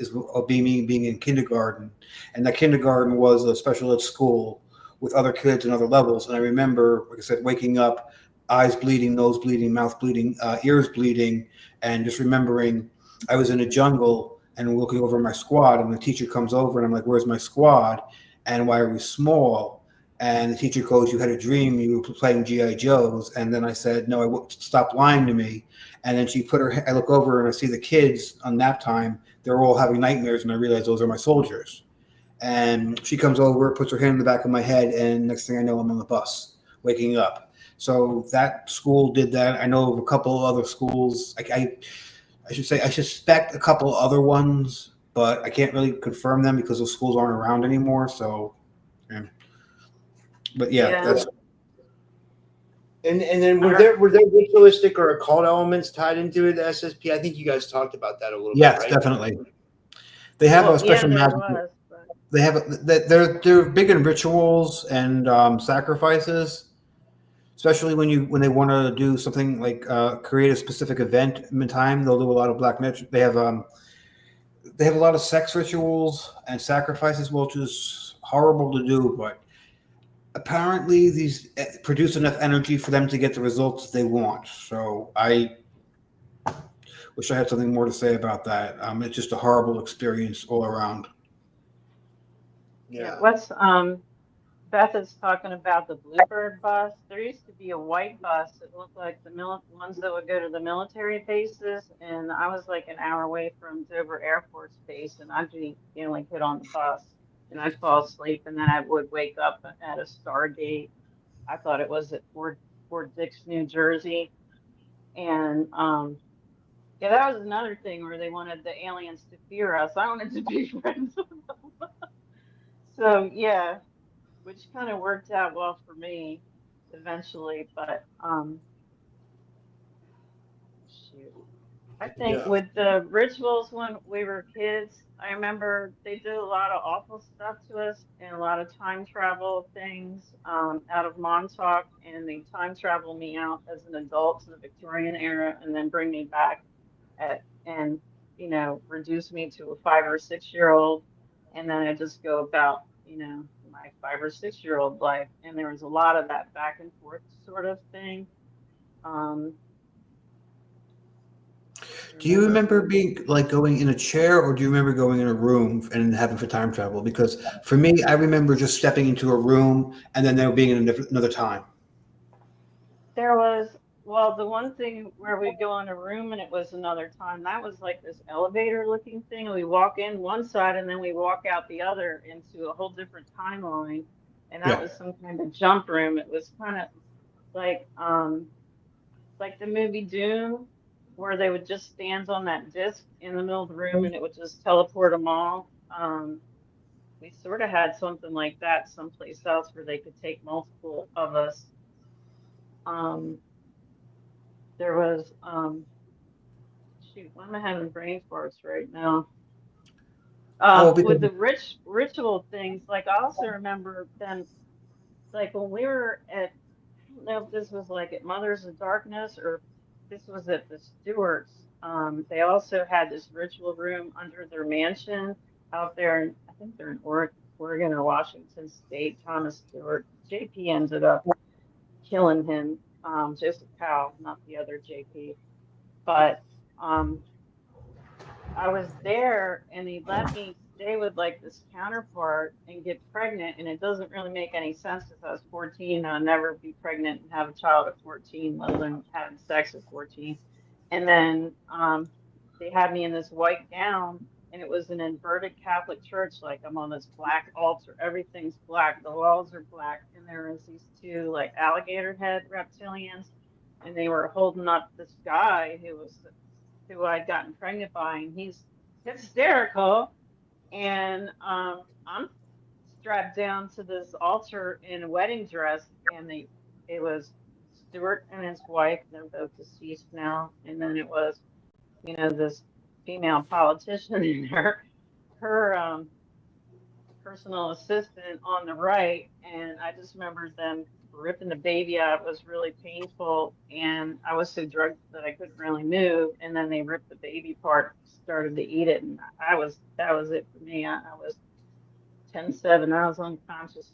B: being in kindergarten, and that kindergarten was a special ed school with other kids and other levels. And I remember, like I said, waking up, eyes bleeding, nose bleeding, mouth bleeding, ears bleeding, and just remembering I was in a jungle and looking over my squad, and the teacher comes over, and I'm like, "Where's my squad? And why are we small?" And the teacher goes, "You had a dream. You were playing GI Joes." And then I said, "No, I won't. Stop lying to me." And then she put her. I look over and I see the kids on nap time. They're all having nightmares, and I realize those are my soldiers. And she comes over, puts her hand in the back of my head, and next thing I know, I'm on the bus, waking up. So that school did that. I know of a couple of other schools. I should say I suspect a couple other ones, but I can't really confirm them because those schools aren't around anymore. So, yeah. But yeah,
C: Yeah.
B: that's
A: And then
C: I
A: were there ritualistic or occult elements tied into the SSP? I think you guys talked about that a little bit,
B: yes,
A: right?
B: definitely. They have a
C: Well, yeah,
B: special
C: there
B: magic.
C: was, but
B: They have they're big in rituals and sacrifices, especially when they want to do something like create a specific event in time. They'll do a lot of black magic. They have a lot of sex rituals and sacrifices, which is horrible to do, but apparently these produce enough energy for them to get the results they want. So I wish I had something more to say about that. It's just a horrible experience all around.
C: yeah,
A: Yeah.
C: what's Beth is talking about the Bluebird bus. There used to be a white bus that looked like the ones that would go to the military bases, and I was like an hour away from Dover Air Force Base, and I'd be the only kid on the bus, and I'd fall asleep, and then I would wake up at a Stargate. I thought it was at Fort Dix, New Jersey, and yeah, that was another thing where they wanted the aliens to fear us. I wanted to be friends with them. So yeah, which kind of worked out well for me eventually. But shoot, I think
A: Yeah.
C: with the rituals when we were kids, I remember they did a lot of awful stuff to us and a lot of time travel things out of Montauk, and they time travel me out as an adult to the Victorian era and then bring me back at and reduce me to a 5 or 6 year old, and then I just go about my 5 or 6 year old life, and there was a lot of that back and forth sort of thing. um
B: Do you
C: remember
B: remember being like going in a chair, or do you remember going in a room and having for time travel? Because for me, I remember just stepping into a room and then there being another time.
C: there was, well, the one thing where we go in a room and it was another time, that was like this elevator looking thing. We walk in one side and then we walk out the other into a whole different timeline, and that
B: Yeah.
C: was some kind of jump room. It was kind of like the movie Dune, where they would just stand on that disc in the middle of the room and it would just teleport them all. We sort of had something like that someplace else where they could take multiple of us. Um, there was, shoot, why am I having brain farts right now?
B: Oh,
C: With
B: because
C: the ritual things, like I also remember then, like when we were at, I don't know if this was like at Mothers of Darkness or this was at the Stewarts. They also had this ritual room under their mansion out there, and I think they're in Oregon or Washington State. Thomas Stewart. JP ended up killing him. Joseph Powell, not the other JP. But um, I was there and he let me stay with like this counterpart and get pregnant. And it doesn't really make any sense because I was 14. I'll never be pregnant and have a child at 14, let alone having sex at 14. And then they had me in this white gown and it was an inverted Catholic church. Like I'm on this black altar, everything's black, the walls are black. And there was these two like alligator head reptilians and they were holding up this guy who I'd gotten pregnant by, and he's hysterical. And I'm strapped down to this altar in a wedding dress, and it was Stuart and his wife. They're both deceased now. And then it was, this female politician and her personal assistant on the right. And I just remember them ripping the baby out. It was really painful. And I was so drugged that I couldn't really move. And then they ripped the baby part, started to eat it. And that was it for me. I was 10-7. I was unconscious.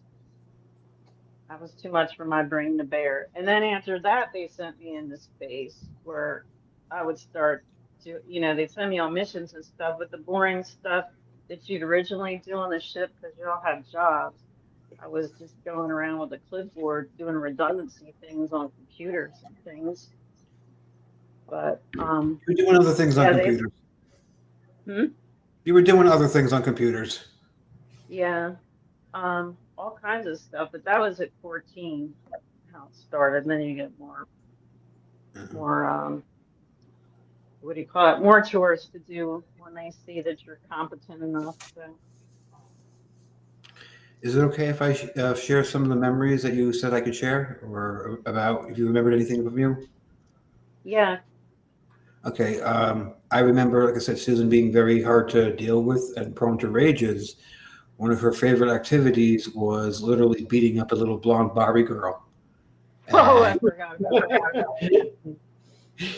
C: That was too much for my brain to bear. And then after that, they sent me into space where I would start to, they'd send me on missions and stuff, but the boring stuff that you'd originally do on the ship, because you all have jobs, I was just going around with a clipboard doing redundancy things on computers and things. But
B: you were doing other things on
C: yeah,
B: computers.
C: hmm?
B: You were doing other things on computers.
C: Yeah, all kinds of stuff. But that was at 14, how it started. And then you get more, what do you call it? More chores to do when they see that you're competent enough. So
B: Is it okay if I share some of the memories that you said I could share, or about if you remembered anything from you?
C: yeah.
B: Okay. I remember, like I said, Susan being very hard to deal with and prone to rages. One of her favorite activities was literally beating up a little blonde Barbie girl.
C: Oh, I
B: And
C: forgot about that.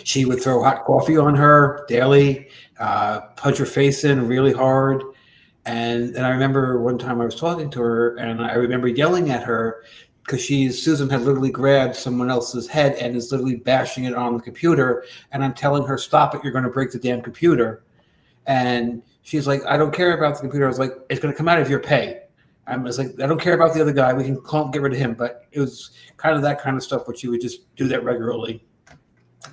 B: she would throw hot coffee on her daily, punch her face in really hard. And I remember one time I was talking to her, and I remember yelling at her because Susan had literally grabbed someone else's head and is literally bashing it on the computer. And I'm telling her, "Stop it! You're going to break the damn computer." And she's like, "I don't care about the computer." I was like, "It's going to come out of your pay." I was like, "I don't care about the other guy. We can get rid of him." But it was kind of that kind of stuff, but she would just do that regularly.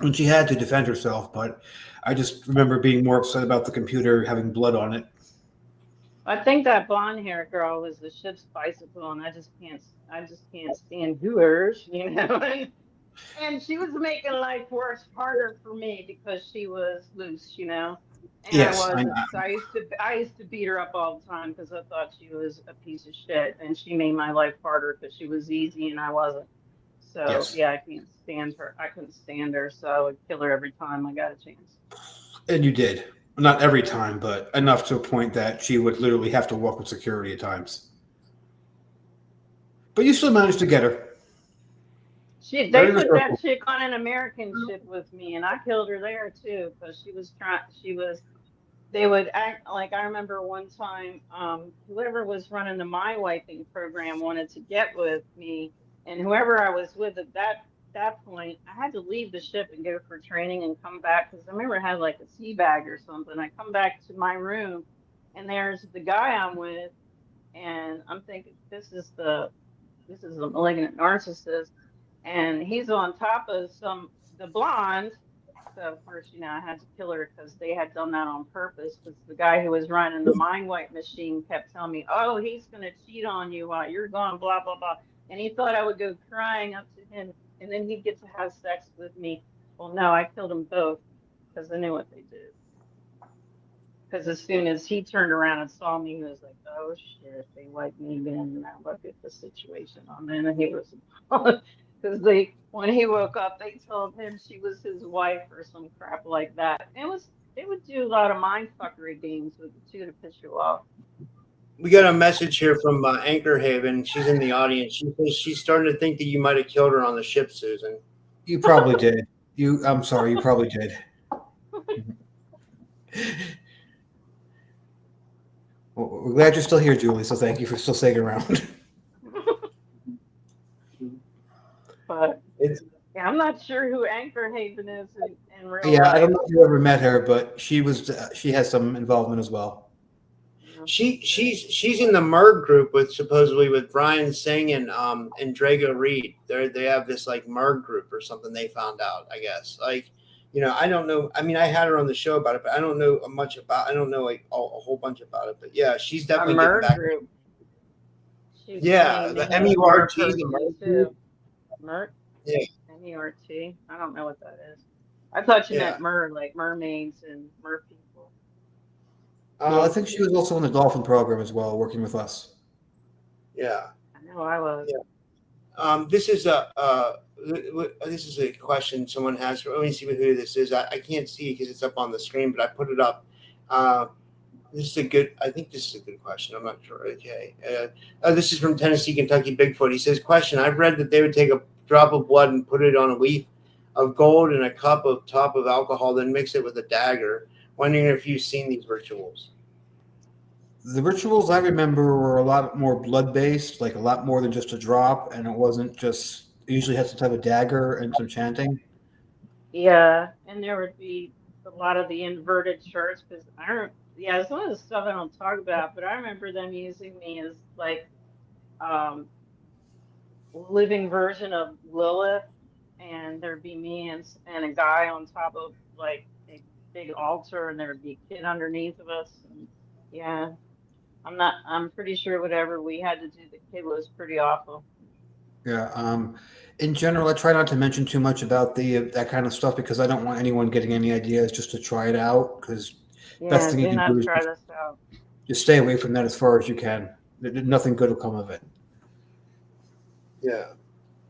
B: And she had to defend herself, but I just remember being more upset about the computer having blood on it.
C: I think that blonde hair girl was the ship's bicycle, and I just can't stand hooers, And she was making life worse, harder for me because she was loose. And I
B: Yes, I
C: wasn't.
B: know.
C: So I used to beat her up all the time because I thought she was a piece of shit, and she made my life harder because she was easy and I wasn't. So
B: Yes.
C: yeah, I can't stand her. I couldn't stand her, so I would kill her every time I got a chance.
B: And you did. Not every time, but enough to a point that she would literally have to walk with security at times. But you still managed to get her.
C: They
B: Very
C: put that
B: resourceful.
C: chick on an American ship with me, and I killed her there too because she was trying. They would act like I remember one time, whoever was running the my wiping program wanted to get with me, and whoever I was with at that point, I had to leave the ship and go for training and come back because I remember I had like a sea bag or something. I come back to my room, and there's the guy I'm with, and I'm thinking this is a malignant narcissist, and he's on top of the blonde. So of course, I had to kill her because they had done that on purpose. Because the guy who was running the mind wipe machine kept telling me, "Oh, he's gonna cheat on you while you're gone," blah blah blah. And he thought I would go crying up to him, and then he'd get to have sex with me. Well, no, I killed them both. because I knew what they did. Because as soon as he turned around and saw me, he was like, "Oh shit, they wiped me in." Now look at the situation I'm in. And he was, because when he woke up, they told him she was his wife or some crap like that. They would do a lot of mind fuckery games with the two to piss you off.
A: We got a message here from Anchor Haven. She's in the audience. She says she's starting to think that you might have killed her on the ship, Susan.
B: You probably did. I'm sorry, you probably did. Well, we're glad you're still here, Julie, so thank you for still staying around.
C: But yeah, I'm not sure who Anchor Haven is in real life.
B: Yeah, I don't know if you ever met her, but she has some involvement as well.
A: She's in the Merg group supposedly with Brian Singh and Drago Reed. They have this like Merg group or something they found out, I guess. Like, I don't know. I mean, I had her on the show about it, but I don't know much about. I don't know like a whole bunch about it. But yeah, she's definitely getting back.
C: Group.
A: Yeah, the MERT, the Merg group.
C: Merc?
A: Yeah.
C: MERT. I don't know what that is. I thought you meant like mermaids and mer people.
B: Well, I think she was also in the dolphin program as well, working with us.
A: Yeah.
C: I know I was.
A: Yeah. This is a question someone has. Let me see who this is. I can't see it because it's up on the screen, but I put it up. I think this is a good question. I'm not sure. Okay. This is from Tennessee, Kentucky Bigfoot. He says, question, I've read that they would take a drop of blood and put it on a leaf of gold and a cup of top of alcohol, then mix it with a dagger. Wondering if you've seen these rituals.
B: The rituals I remember were a lot more blood-based, like a lot more than just a drop, and it wasn't just, it usually had some type of dagger and some chanting.
C: Yeah, and there would be a lot of the inverted shirts, because it's one of the stuff I don't talk about, but I remember them using me as like living version of Lilith, and there'd be me and a guy on top of like a big altar, and there'd be a kid underneath of us. And yeah, I'm pretty sure whatever we had to do, the kid was pretty awful.
B: Yeah. In general, I try not to mention too much about that kind of stuff because I don't want anyone getting any ideas just to try it out. Because best thing you can do is
C: try this out.
B: Just stay away from that as far as you can. Nothing good will come of it.
A: Yeah.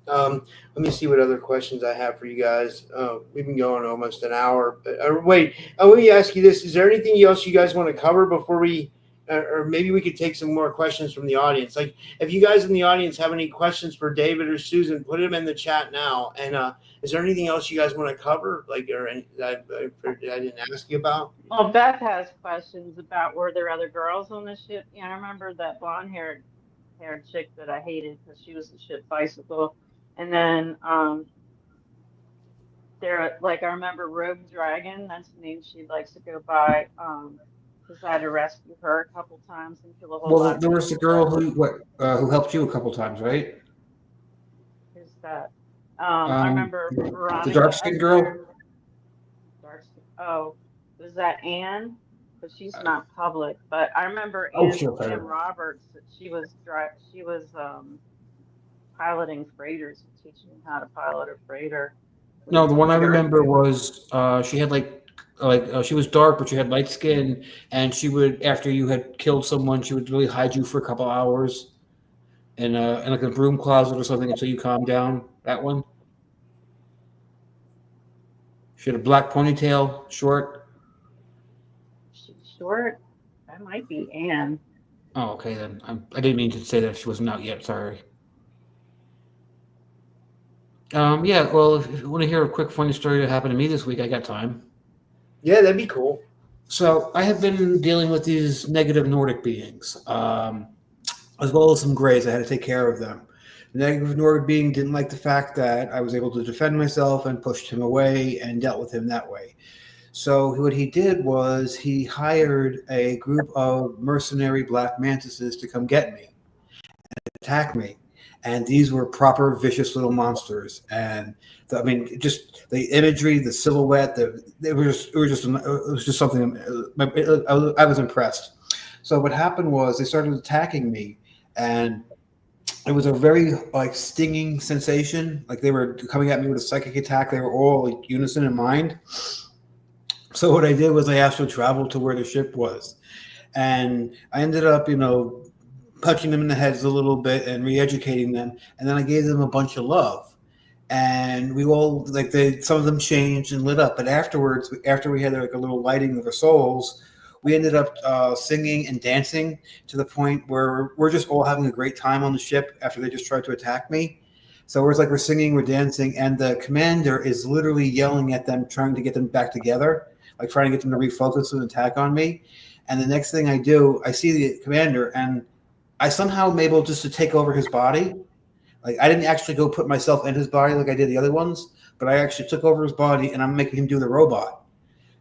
A: Let me see what other questions I have for you guys. We've been going almost an hour. But, wait, let me ask you this. Is there anything else you guys want to cover before we, or maybe we could take some more questions from the audience? Like, if you guys in the audience have any questions for David or Susan, put them in the chat now. And is there anything else you guys want to cover, like, or that I didn't ask you about?
C: Well, Beth has questions about were there other girls on the ship? Yeah, I remember that blonde-haired chick that I hated because she was the ship bicycle. And then I remember Rogue Dragon, that's the name she likes to go by. Because I had to rescue her a couple times and kill a whole lot.
B: Well, there was the girl who helped you a couple times, right?
C: Who's that? I remember Veronica.
B: The dark-skinned girl?
C: Oh, was that Anne? But she's not public. But I remember Anne Roberts. She was piloting freighters, teaching me how to pilot a freighter.
B: No, the one I remember was she had she was dark, but she had light skin, and she would, after you had killed someone, she would really hide you for a couple hours in like a broom closet or something until you calmed down. That one. She had a black ponytail, short.
C: She's short. That might be Anne.
B: Oh, okay then. I didn't mean to say that she wasn't out yet. Sorry. Yeah, well, if you want to hear a quick funny story that happened to me this week, I got time.
A: Yeah, that'd be cool.
B: So I have been dealing with these negative Nordic beings, as well as some grays. I had to take care of them. The negative Nordic being didn't like the fact that I was able to defend myself and pushed him away and dealt with him that way. So what he did was he hired a group of mercenary black mantises to come get me and attack me. And these were proper vicious little monsters. And just the imagery, the silhouette, it was just something. I was impressed. So what happened was they started attacking me, and it was a very stinging sensation. Like they were coming at me with a psychic attack. They were all unison in mind. So what I did was I astral traveled to where the ship was, and I ended up, punching them in the heads a little bit and re-educating them, and then I gave them a bunch of love, and we all some of them changed and lit up, but afterwards, after we had like a little lighting of their souls, we ended up singing and dancing to the point where we're just all having a great time on the ship after they just tried to attack me. So it's like we're singing, we're dancing, and the commander is literally yelling at them, trying to get them back together, like trying to get them to refocus and attack on me. And the next thing I do, I see the commander, and I somehow am able just to take over his body. Like I didn't actually go put myself in his body like I did the other ones, but I actually took over his body, and I'm making him do the robot.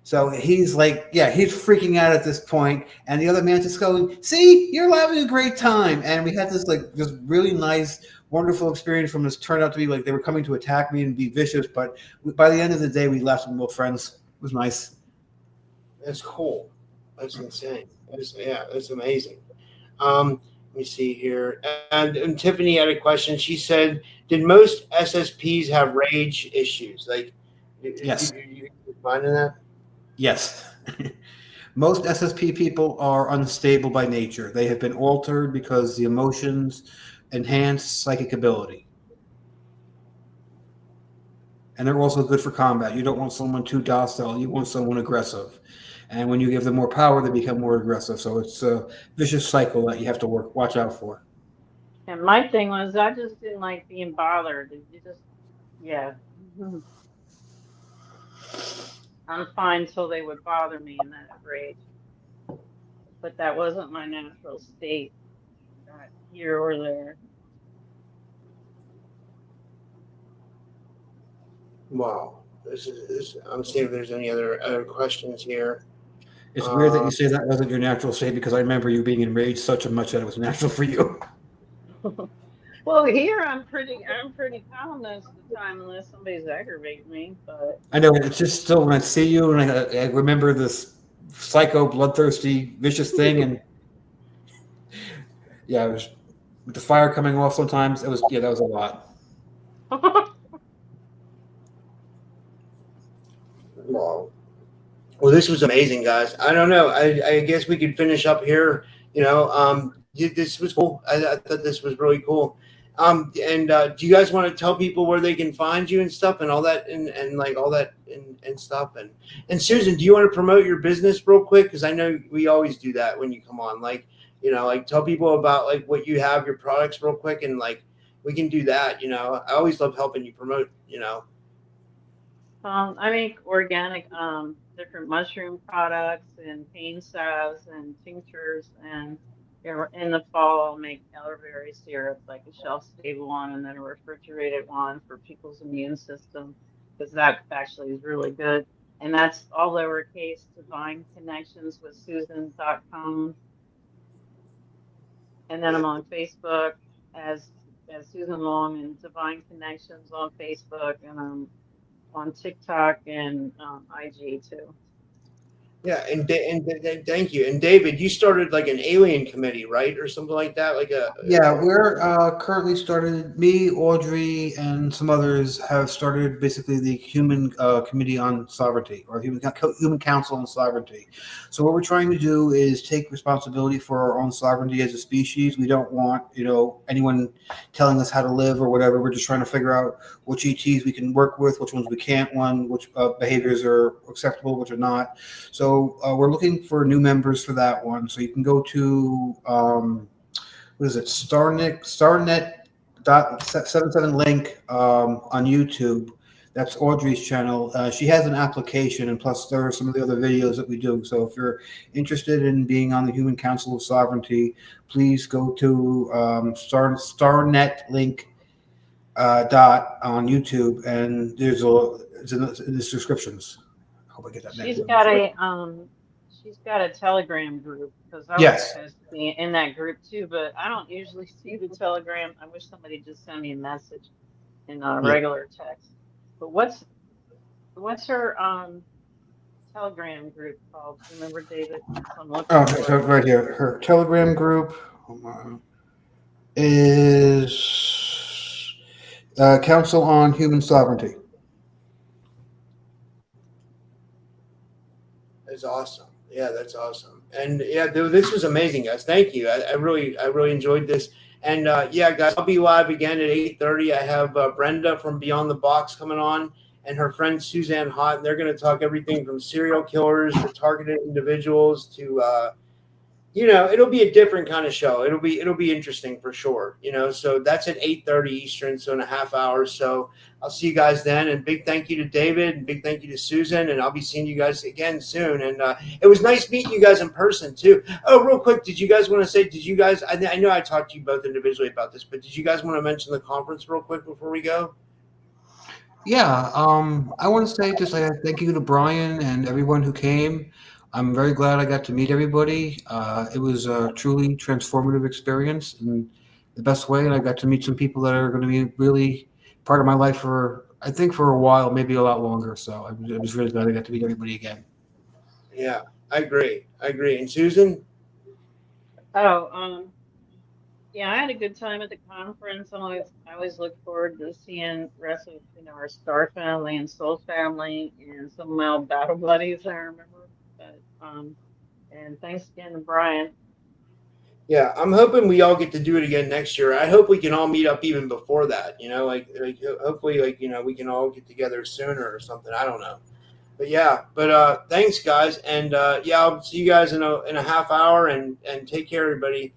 B: So he's like, yeah, he's freaking out at this point, and the other man's just going, "See, you're having a great time." And we had this like just really nice, wonderful experience from this. Turned out to be like they were coming to attack me and be vicious, but by the end of the day, we left and we were friends. It was nice.
A: That's cool. That's insane. That's amazing. Let me see here. And Tiffany had a question. She said, "Did most SSPs have rage issues? Like,
B: Yes.
A: you finding that?"
B: Yes. Most SSP people are unstable by nature. They have been altered because the emotions enhance psychic ability. And they're also good for combat. You don't want someone too docile, you want someone aggressive. And when you give them more power, they become more aggressive. So it's a vicious cycle that you have to watch out for.
C: And my thing was, I just didn't like being bothered. You just, yeah. Mhm. I'm fine till they would bother me in that rage. But that wasn't my natural state, here or there.
A: Wow. I'm seeing if there's any other questions here.
B: It's weird that you say that wasn't your natural state because I remember you being enraged such much that it was natural for you.
C: Well, here I'm pretty calm most of the time unless somebody's aggravating me. But
B: I know it's just still when I see you and I remember this psycho, bloodthirsty, vicious thing, and yeah, it was with the fire coming off. Sometimes it was that was a lot.
A: Wow. Well, this was amazing, guys. I don't know. I guess we could finish up here. This was cool. I thought this was really cool. And do you guys want to tell people where they can find you and stuff and all that and like all that and stuff? And Susan, do you want to promote your business real quick? Because I know we always do that when you come on. Like, like tell people about like what you have, your products real quick, and like we can do that. I always love helping you promote.
C: I make organic, different mushroom products and pain salves and tinctures. And in the fall, I'll make elderberry syrup, like a shelf-stable one, and then a refrigerated one for people's immune system, because that actually is really good. And that's all lowercase, Divine Connections with Susan.com. And then I'm on Facebook as Susan Long and Divine Connections on Facebook, and I'm on TikTok and IG too.
A: Yeah, and thank you. And David, you started like an alien committee, right, or something like that, like a
B: Yeah, we're currently started. Me, Audrey, and some others have started basically the Human Committee on Sovereignty or Human Council on Sovereignty. So what we're trying to do is take responsibility for our own sovereignty as a species. We don't want anyone telling us how to live or whatever. We're just trying to figure out which ETs we can work with, which ones we can't, which behaviors are acceptable, which are not. So we're looking for new members for that one. So you can go to what is it? Starnet.77 link on YouTube. That's Audrey's channel. She has an application, and plus there are some of the other videos that we do. So if you're interested in being on the Human Council of Sovereignty, please go to Starnet link dot on YouTube, and it's in the descriptions. I hope I get that name.
C: She's got a Telegram group, because I was
B: Yes.
C: supposed to be in that group too, but I don't usually see the Telegram. I wish somebody just sent me a message in regular text. But what's her Telegram group called? Do you remember, David? I'm looking for
B: So
C: it.
B: right here, her Telegram group is Council on Human Sovereignty.
A: That's awesome. Yeah, that's awesome. And yeah, this was amazing, guys. Thank you. I really enjoyed this. And yeah, guys, I'll be live again at 8:30. I have Brenda from Beyond the Box coming on, and her friend Suzanne Hott. And they're going to talk everything from serial killers to targeted individuals to it'll be a different kind of show. It'll be interesting for sure. So that's at 8:30 Eastern, so in a half hour. So I'll see you guys then. And big thank you to David, and big thank you to Susan. And I'll be seeing you guys again soon. And it was nice meeting you guys in person too. Oh, real quick, did you guys want to say? Did you guys? I know I talked to you both individually about this, but did you guys want to mention the conference real quick before we go?
B: Yeah, I want to say just thank you to Brian and everyone who came. I'm very glad I got to meet everybody. It was a truly transformative experience in the best way, and I got to meet some people that are going to be really part of my life for, I think, for a while, maybe a lot longer. So I was really glad I got to meet everybody again.
A: Yeah, I agree. And Susan?
C: Oh, yeah, I had a good time at the conference. I always look forward to seeing the rest of our Star family and Soul family and some of my old battle buddies I remember. But and thanks again to Brian.
A: Yeah, I'm hoping we all get to do it again next year. I hope we can all meet up even before that. Hopefully, we can all get together sooner or something. I don't know, but yeah. But thanks, guys, and yeah, I'll see you guys in a half hour, and take care, everybody.